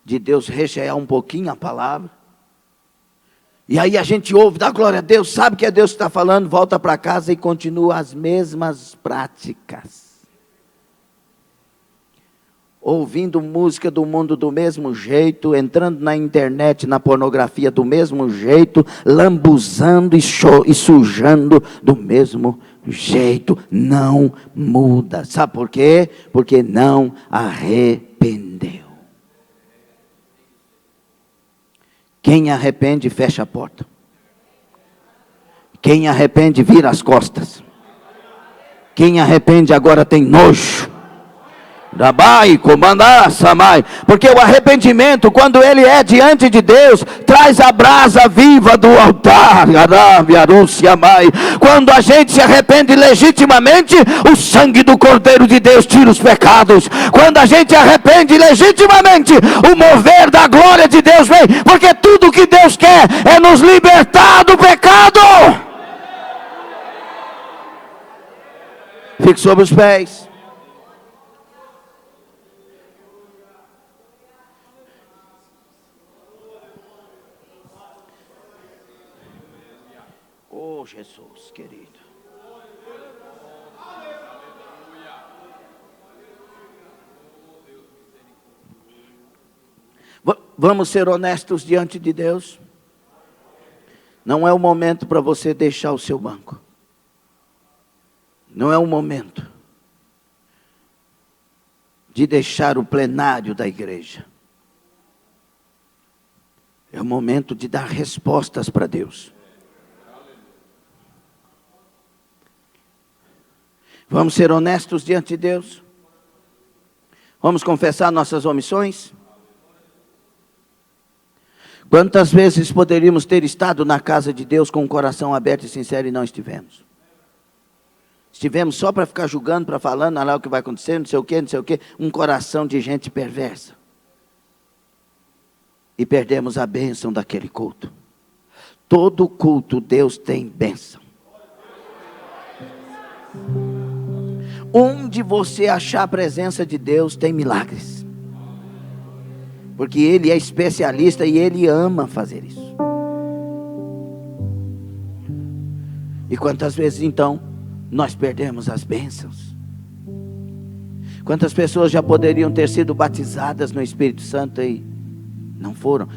Deus rechear um pouquinho a palavra. E aí a gente ouve, dá glória a Deus, sabe que é Deus que está falando, volta para casa e continua as mesmas práticas. Ouvindo música do mundo do mesmo jeito, entrando na internet, na pornografia do mesmo jeito, lambuzando e sujando do mesmo jeito. Não muda. Sabe por quê? Porque não arrependeu. Quem arrepende, fecha a porta. Quem arrepende, vira as costas. Quem arrepende agora tem nojo. Rabai, comandar, samai. Porque o arrependimento, quando ele é diante de Deus, traz a brasa viva do altar. Quando a gente se arrepende legitimamente, o sangue do Cordeiro de Deus tira os pecados. Quando a gente arrepende legitimamente, o mover da glória de Deus vem. Porque tudo que Deus quer é nos libertar do pecado. Fique sobre os pés. Oh, Jesus, querido. Vamos ser honestos diante de Deus. Não é o momento para você deixar o seu banco. Não é o momento de deixar o plenário da igreja. É o momento de dar respostas para Deus. Vamos ser honestos diante de Deus? Vamos confessar nossas omissões? Quantas vezes poderíamos ter estado na casa de Deus com o coração aberto e sincero e não estivemos? Estivemos só para ficar julgando, para falando, olha lá o que vai acontecer, não sei o que, não sei o que. Um coração de gente perversa. E perdemos a bênção daquele culto. Todo culto Deus tem bênção. Onde você achar a presença de Deus, tem milagres. Porque Ele é especialista e Ele ama fazer isso. E quantas vezes então, nós perdemos as bênçãos? Quantas pessoas já poderiam ter sido batizadas no Espírito Santo e não foram?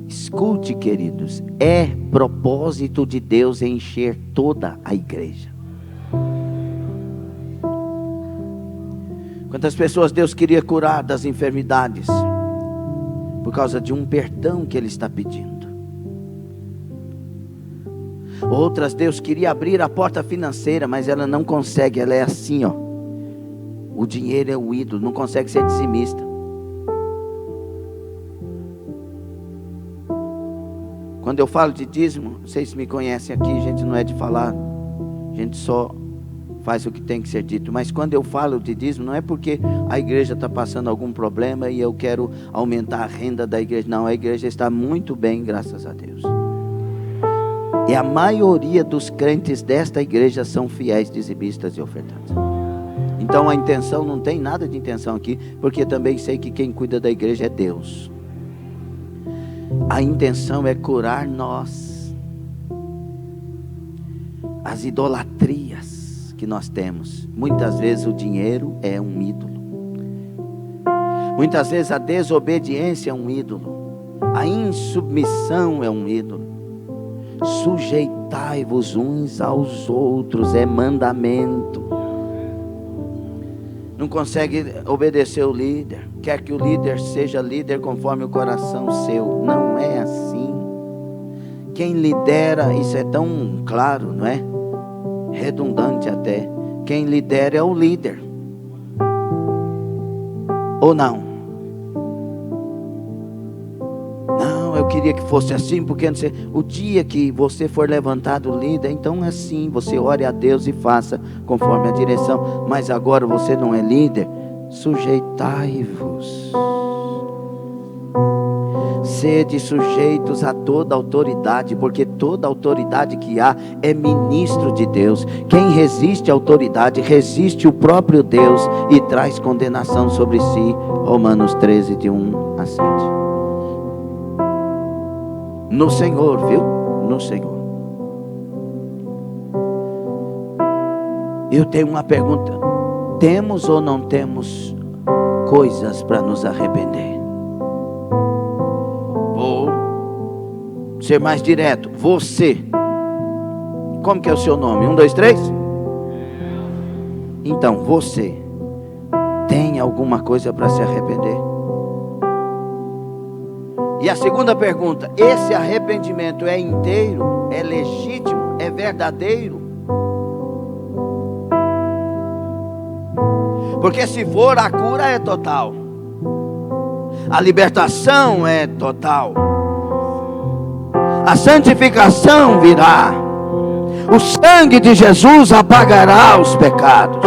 Escute, queridos, é propósito de Deus encher toda a igreja. Quantas pessoas Deus queria curar das enfermidades por causa de um perdão que Ele está pedindo. Outras Deus queria abrir a porta financeira, mas ela não consegue, ela é assim, ó. O dinheiro é o ídolo, não consegue ser dizimista. Quando eu falo de dízimo, vocês me conhecem aqui, a gente não é de falar, a gente só faz o que tem que ser dito. Mas quando eu falo de dízimo, não é porque a igreja está passando algum problema e eu quero aumentar a renda da igreja. Não, a igreja está muito bem, graças a Deus. E a maioria dos crentes desta igreja são fiéis dizimistas e ofertantes. Então a intenção, não tem nada de intenção aqui, porque também sei que quem cuida da igreja é Deus. A intenção é curar nós, as idolatrias que nós temos. Muitas vezes o dinheiro é um ídolo. Muitas vezes a desobediência é um ídolo. A insubmissão é um ídolo. Sujeitai-vos uns aos outros é mandamento. Não consegue obedecer o líder. Quer que o líder seja líder conforme o coração seu. Não é assim. Quem lidera, isso é tão claro, não é? Redundante até. Quem lidera é o líder. Ou não? Não, eu queria que fosse assim, porque não sei, o dia que você for levantado líder, então é assim, você ore a Deus e faça conforme a direção. Mas agora você não é líder, sujeitai-vos. Sede sujeitos a toda autoridade, porque toda autoridade que há é ministro de Deus. Quem resiste à autoridade, resiste o próprio Deus e traz condenação sobre si. Romanos 13, de 1 a 7. No Senhor, viu? no Senhor. Eu tenho uma pergunta: temos ou não temos coisas para nos arrepender? Vou ser mais direto. Você, como que é o seu nome? 1, 2, 3? Então, você tem alguma coisa para se arrepender? E a segunda pergunta: esse arrependimento é inteiro? É legítimo? É verdadeiro? Porque se for, a cura é total, a libertação é total, a santificação virá, o sangue de Jesus apagará os pecados.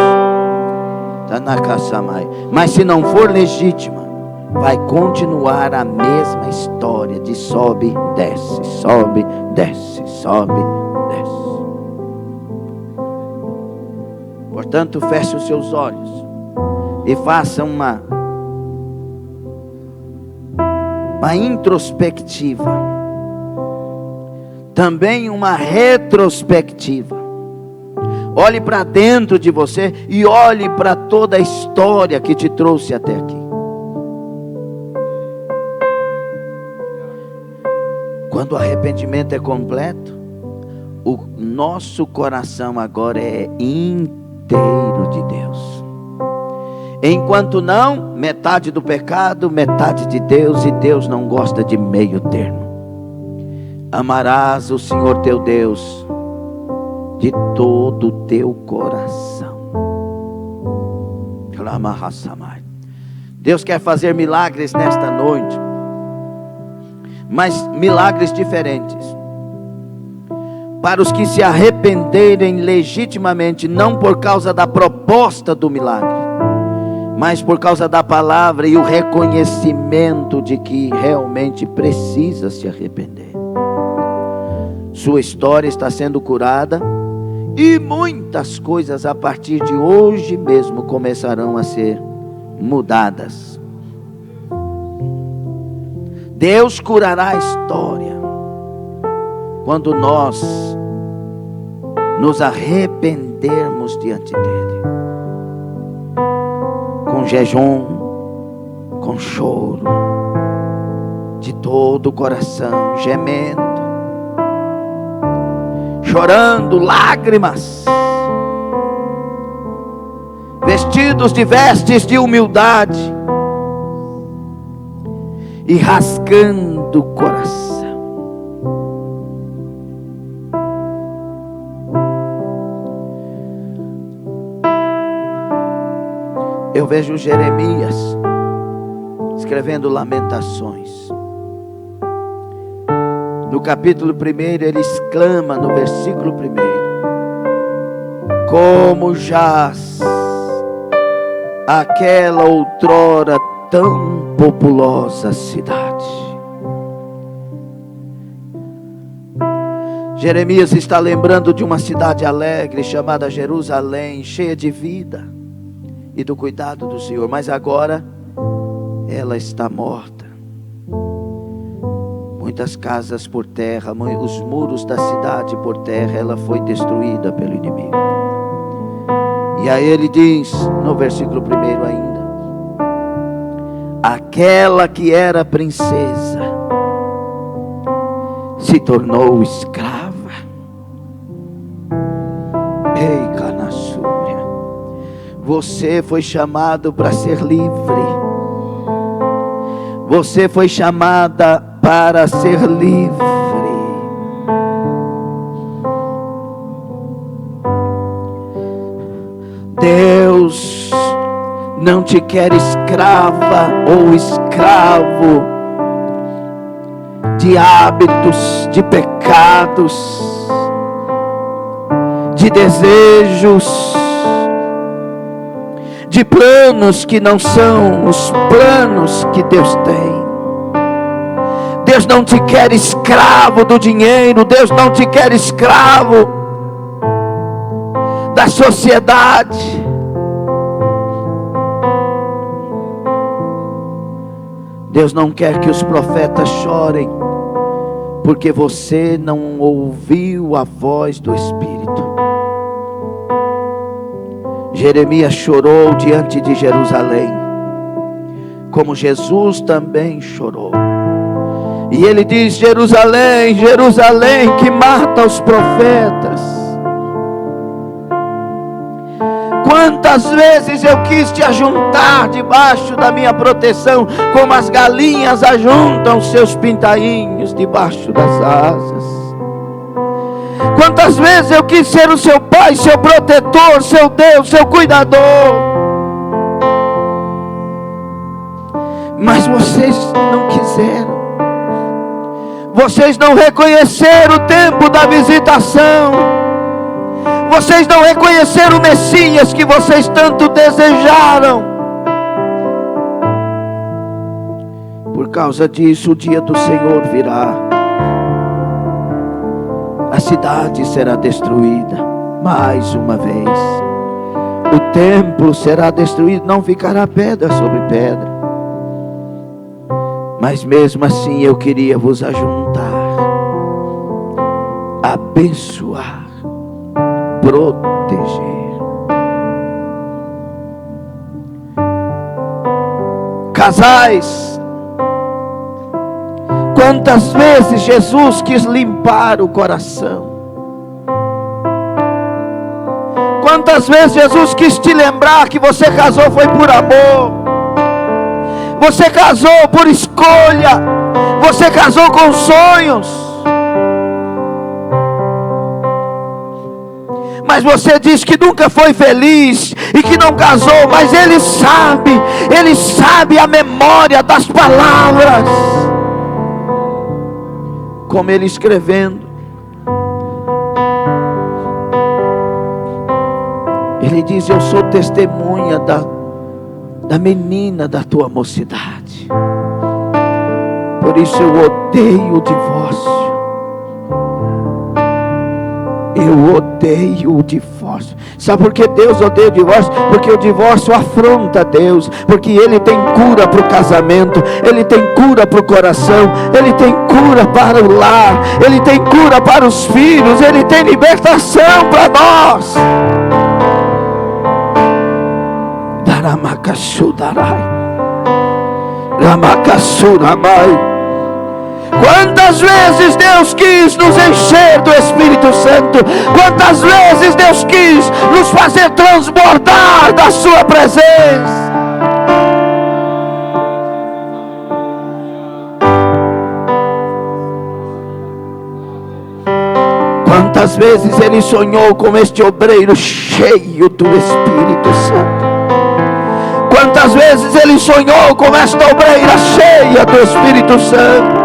Mas se não for legítima, vai continuar a mesma história de sobe, desce, sobe, desce, sobe, desce. Portanto, feche os seus olhos e faça uma introspectiva, também uma retrospectiva. Olhe para dentro de você e olhe para toda a história que te trouxe até aqui. Quando o arrependimento é completo, o nosso coração agora é inteiro de Deus. Enquanto não, metade do pecado, metade de Deus, e Deus não gosta de meio termo. Amarás o Senhor teu Deus de todo o teu coração. Deus quer fazer milagres nesta noite, mas milagres diferentes, para os que se arrependerem legitimamente, não por causa da proposta do milagre, mas por causa da palavra e o reconhecimento de que realmente precisa se arrepender. Sua história está sendo curada, e muitas coisas a partir de hoje mesmo começarão a ser mudadas. Deus curará a história quando nós nos arrependermos diante dele, com jejum, com choro, de todo o coração, gemendo, chorando, lágrimas, vestidos de vestes de humildade e rasgando o coração. Eu vejo Jeremias escrevendo Lamentações. No capítulo 1, ele exclama no versículo 1: como jaz aquela outrora tão populosa cidade. Jeremias está lembrando de uma cidade alegre chamada Jerusalém, cheia de vida e do cuidado do Senhor, mas agora ela está morta. Muitas casas por terra, os muros da cidade por terra, ela foi destruída pelo inimigo. E aí ele diz no versículo 1 ainda: aquela que era princesa se tornou escrava. Ei, Canassúria, você foi chamado para ser livre. Você foi chamada para ser livre. Deus não te quer escrava ou escravo de hábitos, de pecados, de desejos, de planos que não são os planos que Deus tem. Deus não te quer escravo do dinheiro. Deus não te quer escravo da sociedade. Deus não quer que os profetas chorem porque você não ouviu a voz do Espírito. Jeremias chorou diante de Jerusalém, como Jesus também chorou. E ele diz: Jerusalém, Jerusalém, que mata os profetas. Quantas vezes eu quis te ajuntar debaixo da minha proteção, como as galinhas ajuntam seus pintainhos debaixo das asas. Quantas vezes eu quis ser o seu pai, seu protetor, seu Deus, seu cuidador. Mas vocês não quiseram. Vocês não reconheceram o tempo da visitação. Vocês não reconheceram o Messias que vocês tanto desejaram. Por causa disso, o dia do Senhor virá. A cidade será destruída mais uma vez. O templo será destruído, não ficará pedra sobre pedra. Mas mesmo assim eu queria vos ajuntar, abençoar, proteger. Casais, quantas vezes Jesus quis limpar o coração. Quantas vezes Jesus quis te lembrar que você casou foi por amor. Você casou por escolha. Você casou com sonhos. Mas você diz que nunca foi feliz e que não casou, mas Ele sabe a memória das palavras. Como Ele escrevendo, Ele diz: eu sou testemunha da menina da tua mocidade. Por isso eu odeio o divórcio. Eu odeio o divórcio. Sabe por que Deus odeia o divórcio? Porque o divórcio afronta Deus. Porque Ele tem cura para o casamento, Ele tem cura para o coração, Ele tem cura para o lar, Ele tem cura para os filhos, Ele tem libertação para nós. Quantas vezes Deus quis nos encher do Espírito Santo? Quantas vezes Deus quis nos fazer transbordar da sua presença? Quantas vezes Ele sonhou com este obreiro cheio do Espírito Santo? Quantas vezes Ele sonhou com esta obreira cheia do Espírito Santo?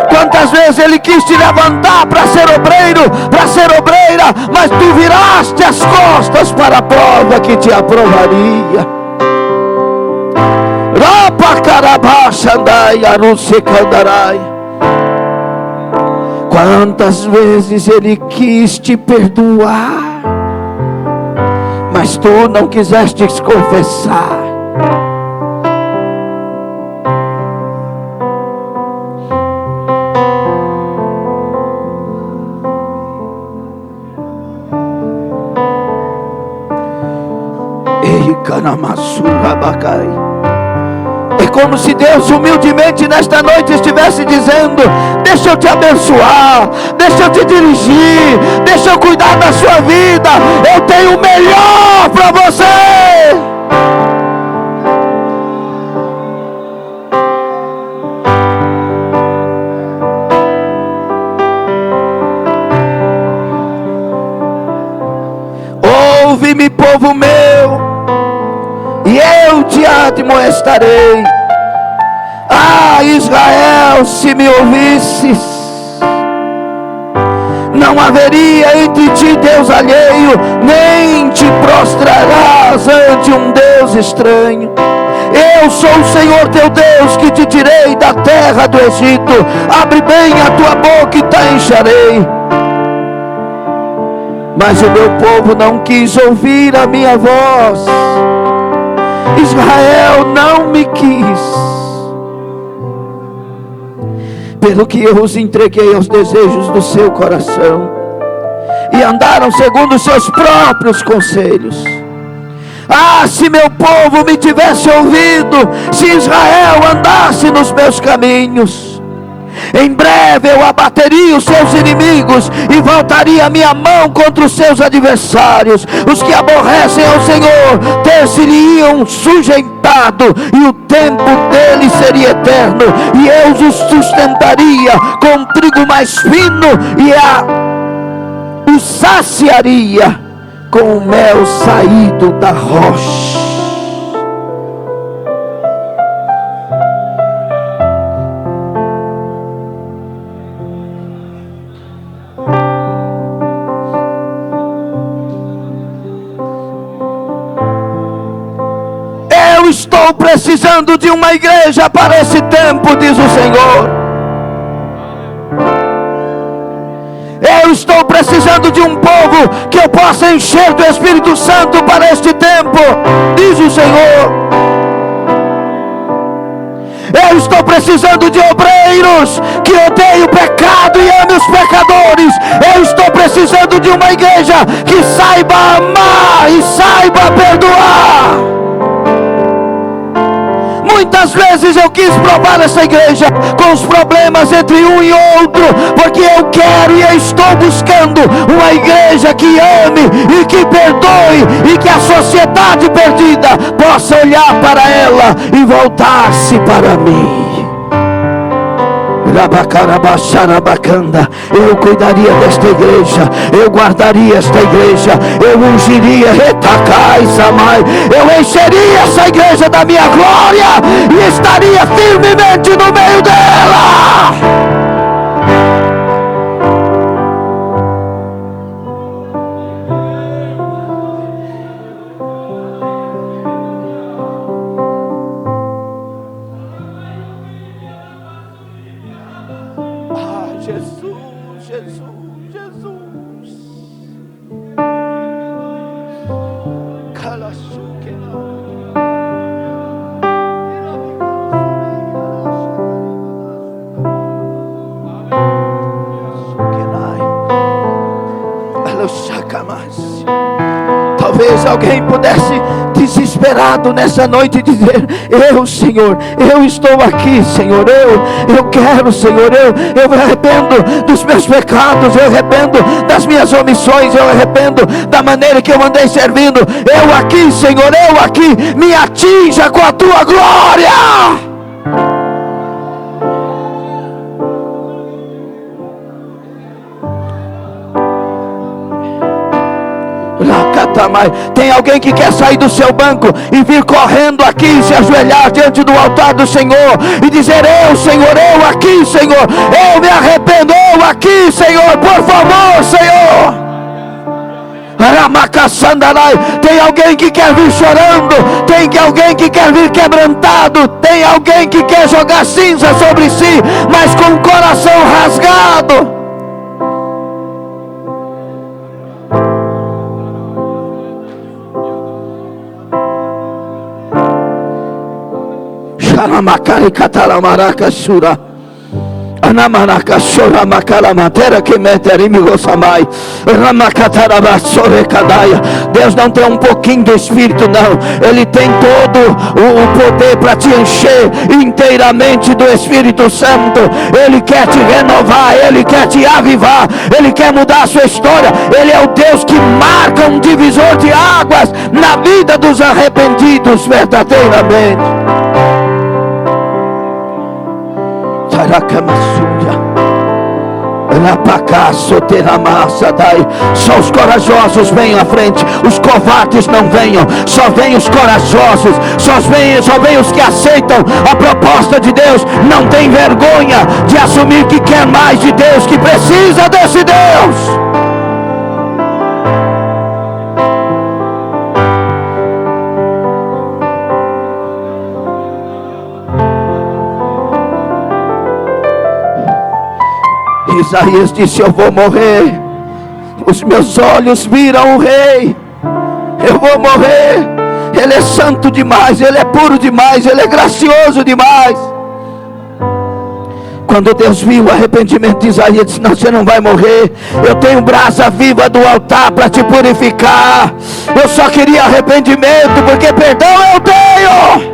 Quantas vezes Ele quis te levantar para ser obreiro, para ser obreira, mas tu viraste as costas para a prova que te aprovaria. Quantas vezes Ele quis te perdoar, mas tu não quiseste confessar. É como se Deus humildemente nesta noite estivesse dizendo: deixa eu te abençoar, deixa eu te dirigir, deixa eu cuidar da sua vida, eu tenho o melhor para você. Ouve-me, povo meu, e eu te admoestarei. Ah, Israel, se me ouvisses, não haveria entre ti Deus alheio, nem te prostrarás ante um Deus estranho. Eu sou o Senhor teu Deus, que te tirei da terra do Egito. Abre bem a tua boca e te encherei. Mas o meu povo não quis ouvir a minha voz. Israel não me quis. pelo que eu os entreguei aos desejos do seu coração, e andaram segundo os seus próprios conselhos. Ah, se meu povo me tivesse ouvido, se Israel andasse nos meus caminhos, em breve eu abateria os seus inimigos e voltaria a minha mão contra os seus adversários. Os que aborrecem ao Senhor ter-se-lhe-iam sujeitado, e o tempo deles seria eterno, e eu os sustentaria com trigo mais fino, e os saciaria com o mel saído da rocha. Eu estou precisando de uma igreja para esse tempo, diz o Senhor. Eu estou precisando de um povo que eu possa encher do Espírito Santo para este tempo, diz o Senhor. Eu estou precisando de obreiros que odeiem o pecado e amem os pecadores. Eu estou precisando de uma igreja que saiba amar e saiba perdoar. Muitas vezes eu quis provar essa igreja com os problemas entre um e outro, porque eu quero e eu estou buscando uma igreja que ame e que perdoe, e que a sociedade perdida possa olhar para ela e voltar-se para mim. Eu cuidaria desta igreja, eu guardaria esta igreja, eu ungiria, eu encheria essa igreja da minha glória e estaria firmemente no meio dela. Talvez alguém pudesse, desesperado nessa noite, dizer: Senhor, eu estou aqui, Senhor, eu quero, Senhor, eu me arrependo dos meus pecados, eu arrependo das minhas omissões, eu arrependo da maneira que eu andei servindo. Eu aqui, Senhor, eu aqui, me atinja com a tua glória. Tem alguém que quer sair do seu banco e vir correndo aqui, se ajoelhar diante do altar do Senhor e dizer: Senhor, eu aqui, Senhor, eu me arrependo, eu aqui, Senhor, por favor, Senhor. Tem alguém que quer vir chorando, tem alguém que quer vir quebrantado, tem alguém que quer jogar cinza sobre si, mas com o coração rasgado. Macari catalamaraka sura anamaraka sura macalamatera que meterimi gossamai ramacatarabassore cadaia. Deus não tem um pouquinho do Espírito, não. Ele tem todo o poder para te encher inteiramente do Espírito Santo. Ele quer te renovar, Ele quer te avivar, Ele quer mudar a sua história. Ele é o Deus que marca um divisor de águas na vida dos arrependidos verdadeiramente. Só os corajosos venham à frente, os covardes não venham, só vêm os corajosos, só vêm os que aceitam a proposta de Deus, não tem vergonha de assumir que quer mais de Deus, que precisa desse Deus. Isaías disse: eu vou morrer, os meus olhos viram o Rei, eu vou morrer. Ele é santo demais, Ele é puro demais, Ele é gracioso demais. Quando Deus viu o arrependimento de Isaías, disse: não, você não vai morrer. Eu tenho brasa viva do altar para te purificar. Eu só queria arrependimento, porque perdão eu tenho.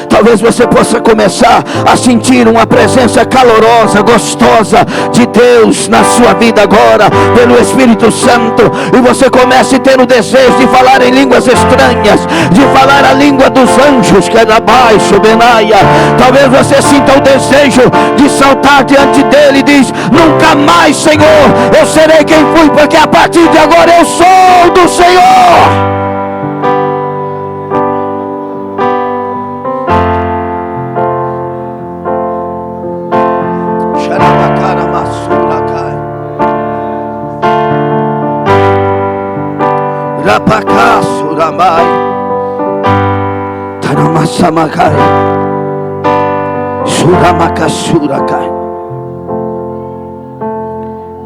Talvez você possa começar a sentir uma presença calorosa, gostosa de Deus na sua vida agora, pelo Espírito Santo, e você comece a ter o desejo de falar em línguas estranhas, de falar a língua dos anjos, que é da baixo, Benaia. Talvez você sinta o desejo de saltar diante dele e diz: nunca mais, Senhor, eu serei quem fui, porque a partir de agora eu sou do Senhor. Rapacaço, Ramai, Taramassamacai, Suramacasurakai,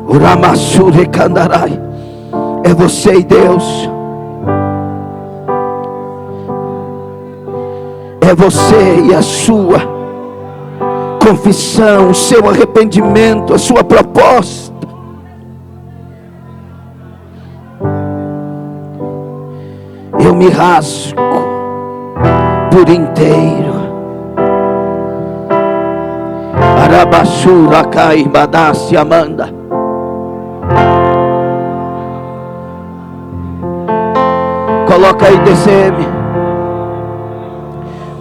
Uramassure Candarai. É você e Deus. É você e a sua confissão, o seu arrependimento, a sua proposta. Eu me rasgo por inteiro. Arabassura cai, Badassi Amanda. Coloca aí, DCM.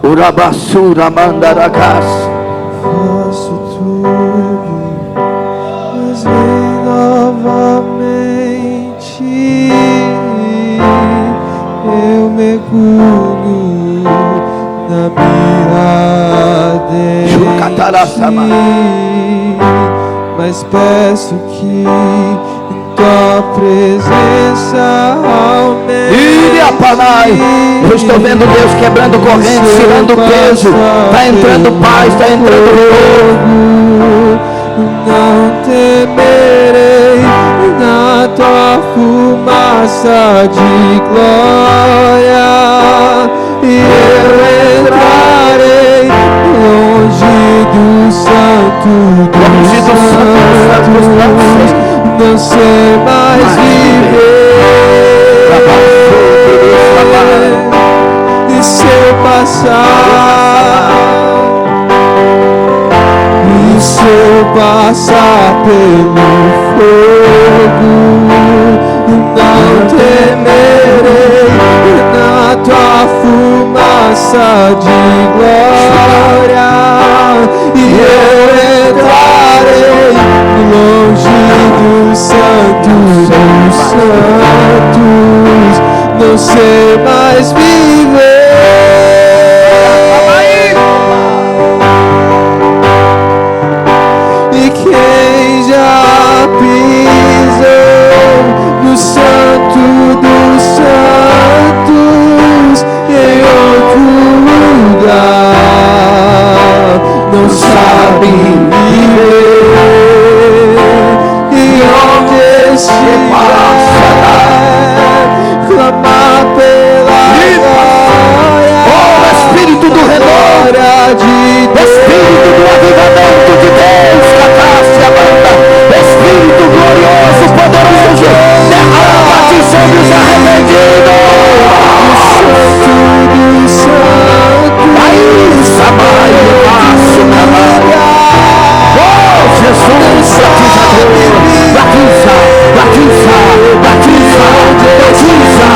Urabassura Mandaracas. Faço tudo, mas vem novamente. Eu mergulho na minha ardente, mas peço que em tua presença aumente. Eu estou vendo Deus quebrando correntes, tirando peso. Está entrando paz, está entrando fogo. Não temerei na tua fumaça de glória, e eu entrarei longe do santo dos santos, não sei mais viver. E se eu passar, e se eu passar pelo fogo, não temerei na tua fumaça de glória, e eu entrarei longe dos santos, não sei mais viver. E quem já pisou no santo dos santos em outro lugar não sabe viver. E onde estiver, clamar pela glória, Espírito do glória de Deus, Espírito do avivamento de Deus, Cacássia Amanda, Espírito glorioso, poderoso, derrama-te sobre os arrependidos. dos santos, Aí, Samai, Passo, Camaria. Oh, Jesus, batiza, batiza, batiza, batiza,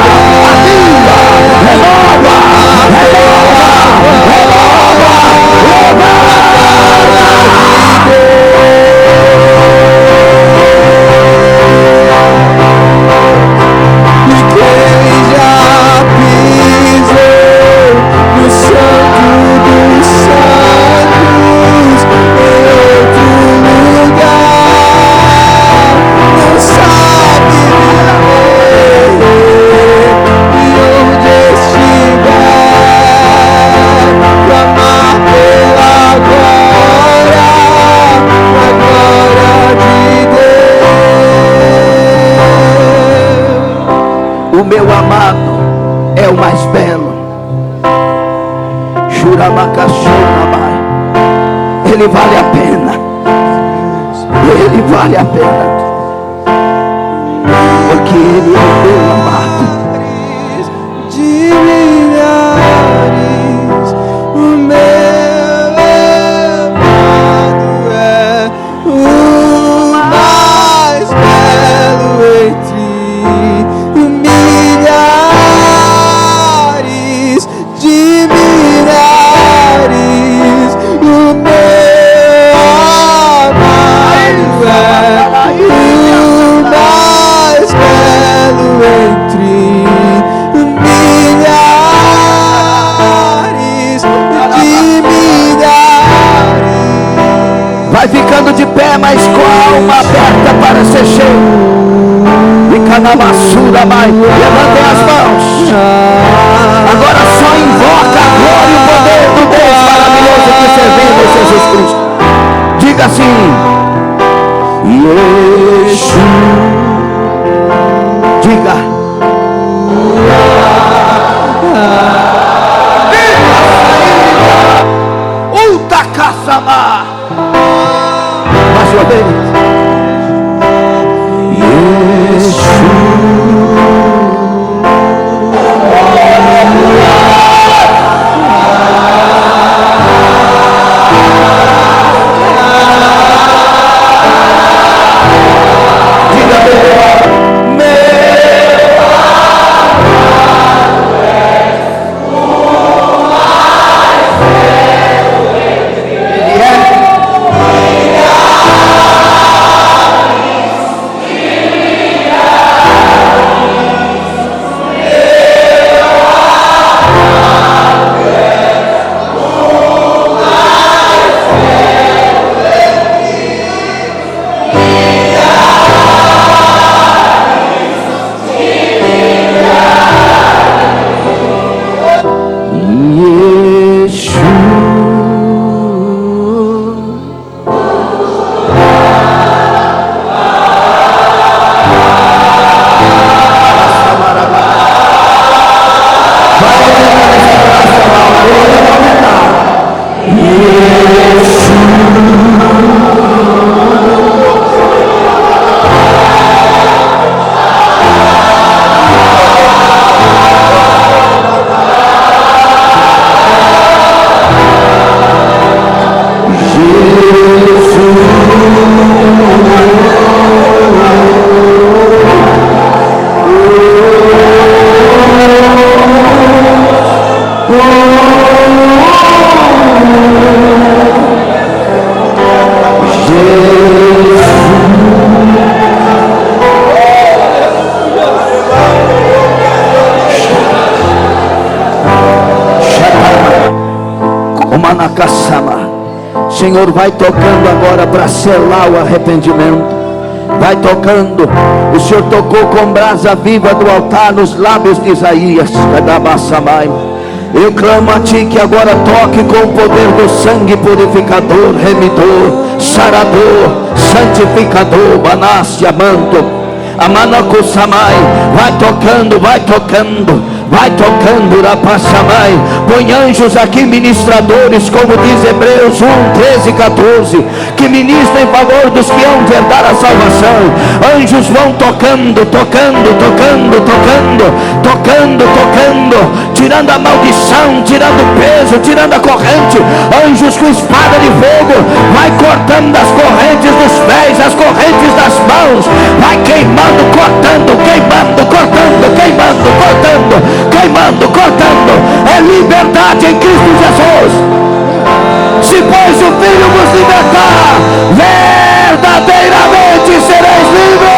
aviva, renova, renova, renova, renova. e quem já pisou no santo dos santos em outro lugar não sabe viver. E onde estiver, clamar pela glória, a glória de Deus. O meu amado é o mais belo. Ele vale a pena. Ele vale a pena. Porque Ele é o meu amado. De milhares, o meu amado é o mais belo entre milhares de milhares. O meu amado é o mais belo entre milhares de milhares. Vai ficando de pé, mas com a alma aberta para ser cheio. Fica na maçura, mãe. Levantem as mãos. Agora só invoca a glória e o poder do Deus maravilhoso que servimos, Jesus Cristo. Diga assim: Yeshua. Diga. Utakassama. Mais uma vez. Senhor, vai tocando agora para selar o arrependimento. Vai tocando. O Senhor tocou com brasa viva do altar nos lábios de Isaías. Eu clamo a Ti que agora toque com o poder do sangue purificador, remidor, sarador, santificador, banácia, manto, amanacosamai. Vai tocando, vai tocando. Vai tocando, Rapassamai. Põe anjos aqui, ministradores, como diz Hebreus 1, 13 e 14, que ministram em favor dos que hão de herdar a salvação. Anjos vão tocando, tocando, tocando, tocando, tocando, tocando, tirando a maldição, tirando o peso, tirando a corrente. Anjos com espada de fogo, vai cortando as correntes dos pés, as correntes das mãos, vai queimando, cortando, queimando, cortando, queimando, cortando, queimando, cortando. É liberdade em Cristo Jesus. Se pois o Filho vos libertar, verdadeiramente sereis livres.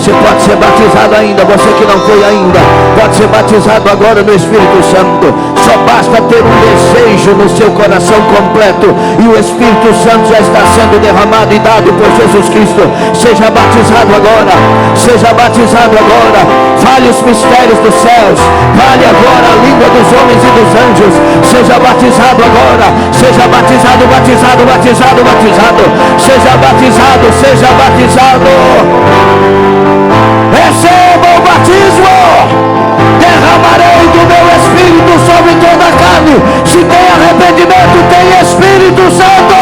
Você pode ser batizado ainda, você que não foi ainda, pode ser batizado agora no Espírito Santo. Só basta ter um desejo no seu coração completo, e o Espírito Santo já está sendo derramado e dado por Jesus Cristo. Seja batizado agora, seja batizado agora. Fale os mistérios dos céus, fale agora a língua dos homens e dos anjos. Seja batizado agora. Seja batizado, batizado, batizado, batizado. Seja batizado, seja batizado. Receba o batismo. Derramarei do meu Espírito sobre toda a carne. Se tem arrependimento, tem Espírito Santo.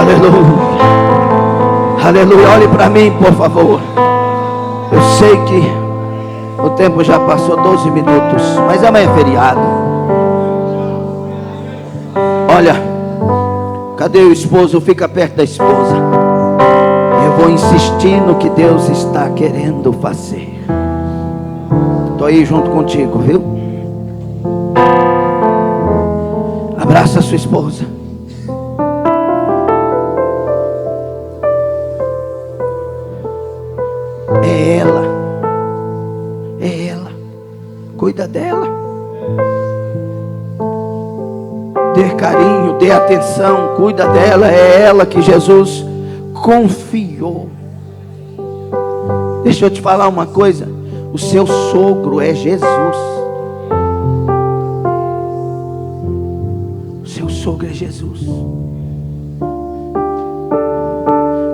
Aleluia. Aleluia. Olhe para mim, por favor. Eu sei que o tempo já passou 12 minutos, mas amanhã é feriado. Olha, cadê o esposo? Fica perto da esposa. Eu vou insistir no que Deus está querendo fazer. Estou aí junto contigo, viu? Abraça a sua esposa. É ela. É ela. Cuida dela. Dê carinho, dê atenção, cuida dela. É ela que Jesus confiou. Deixa eu te falar uma coisa. O seu sogro é Jesus. O seu sogro é Jesus.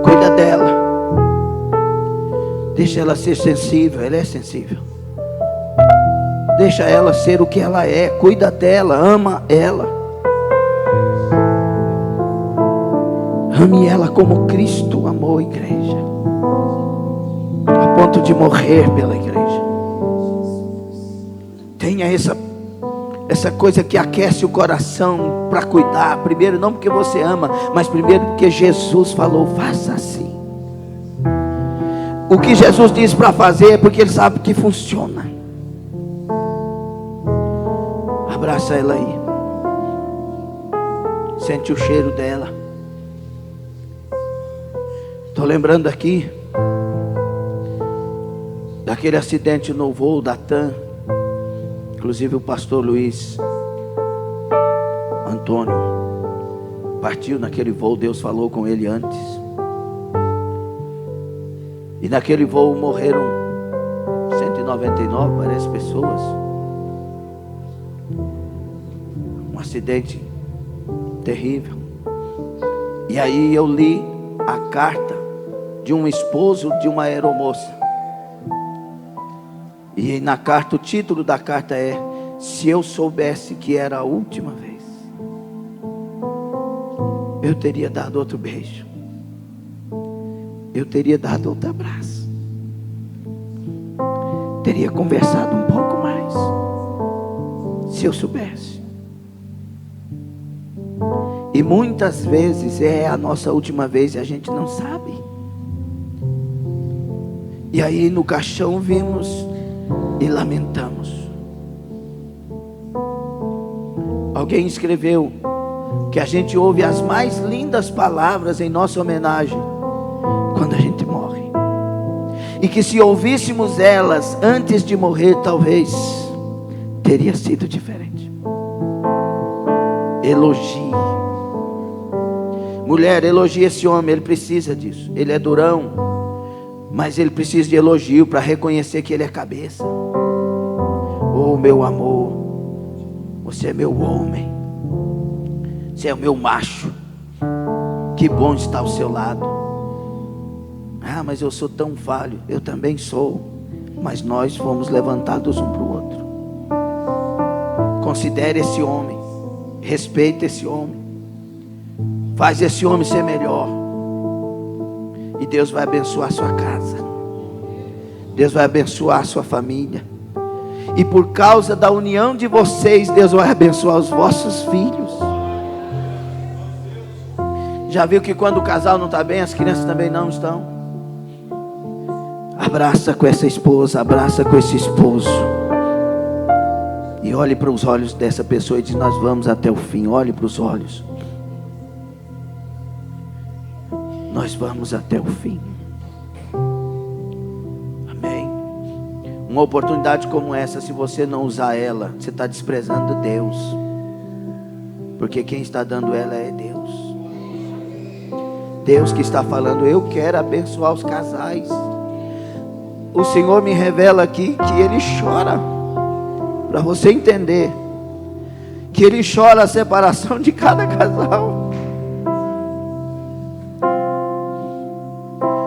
Cuida dela. Deixa ela ser sensível. Ela é sensível. Deixa ela ser o que ela é. Cuida dela, ama ela. Ame ela como Cristo amou a igreja, a ponto de morrer pela igreja. Tenha essa coisa que aquece o coração para cuidar. Primeiro, não porque você ama, mas primeiro porque Jesus falou, faça assim. O que Jesus diz para fazer é porque Ele sabe que funciona. Abraça ela aí. Sente o cheiro dela. Estou lembrando aqui daquele acidente no voo da TAM. Inclusive o pastor Luiz Antônio partiu naquele voo. Deus falou com ele antes. E naquele voo morreram 199, parece, pessoas. Um acidente terrível. E aí eu li a carta de um esposo de uma aeromoça. E na carta, o título da carta é: se eu soubesse que era a última vez, eu teria dado outro beijo, eu teria dado outro abraço, teria conversado um pouco mais, se eu soubesse. E muitas vezes é a nossa última vez e a gente não sabe. E aí no caixão vimos e lamentamos. Alguém escreveu que a gente ouve as mais lindas palavras em nossa homenagem quando a gente morre. E que se ouvíssemos elas antes de morrer, talvez teria sido diferente. Elogie. Mulher, elogie esse homem, ele precisa disso. Ele é durão, mas ele precisa de elogio para reconhecer que ele é cabeça. Oh, meu amor, você é meu homem, você é o meu macho. Que bom estar ao seu lado. Ah, mas eu sou tão falho. Eu também sou, mas nós fomos levantados um para o outro. Considere esse homem, respeite esse homem, faz esse homem ser melhor. E Deus vai abençoar a sua casa. Deus vai abençoar a sua família. E por causa da união de vocês, Deus vai abençoar os vossos filhos. Já viu que quando o casal não está bem, as crianças também não estão? Abraça com essa esposa, abraça com esse esposo. E olhe para os olhos dessa pessoa e diz: nós vamos até o fim. Olhe para os olhos. Nós vamos até o fim. Amém. Uma oportunidade como essa, se você não usar ela, você está desprezando Deus. Porque quem está dando ela é Deus. Deus que está falando, eu quero abençoar os casais. O Senhor me revela aqui que Ele chora, para você entender, que Ele chora a separação de cada casal.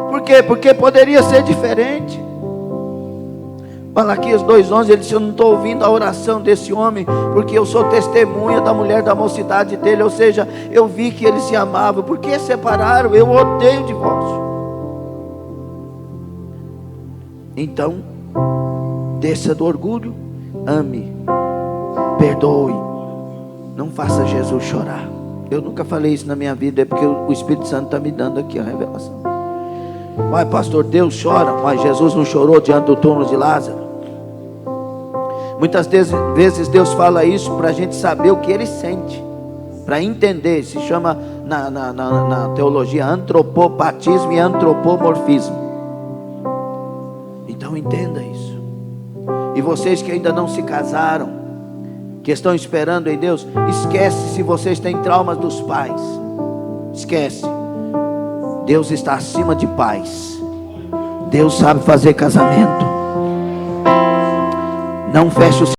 Por quê? Porque poderia ser diferente. Malaquias 2:11, ele disse, eu não estou ouvindo a oração desse homem, porque eu sou testemunha da mulher da mocidade dele, ou seja, eu vi que eles se amavam. Por que separaram? Eu odeio o divórcio. Então, desça do orgulho, ame, perdoe, não faça Jesus chorar. Eu nunca falei isso na minha vida, é porque o Espírito Santo está me dando aqui a revelação. Mas pastor, Deus chora, mas Jesus não chorou diante do túmulo de Lázaro. Muitas vezes Deus fala isso para a gente saber o que Ele sente, para entender. Se chama na teologia antropopatismo e antropomorfismo. Então entenda isso. E vocês que ainda não se casaram, que estão esperando em Deus, esquece se vocês têm traumas dos pais. Esquece. Deus está acima de pais. Deus sabe fazer casamento. Não feche os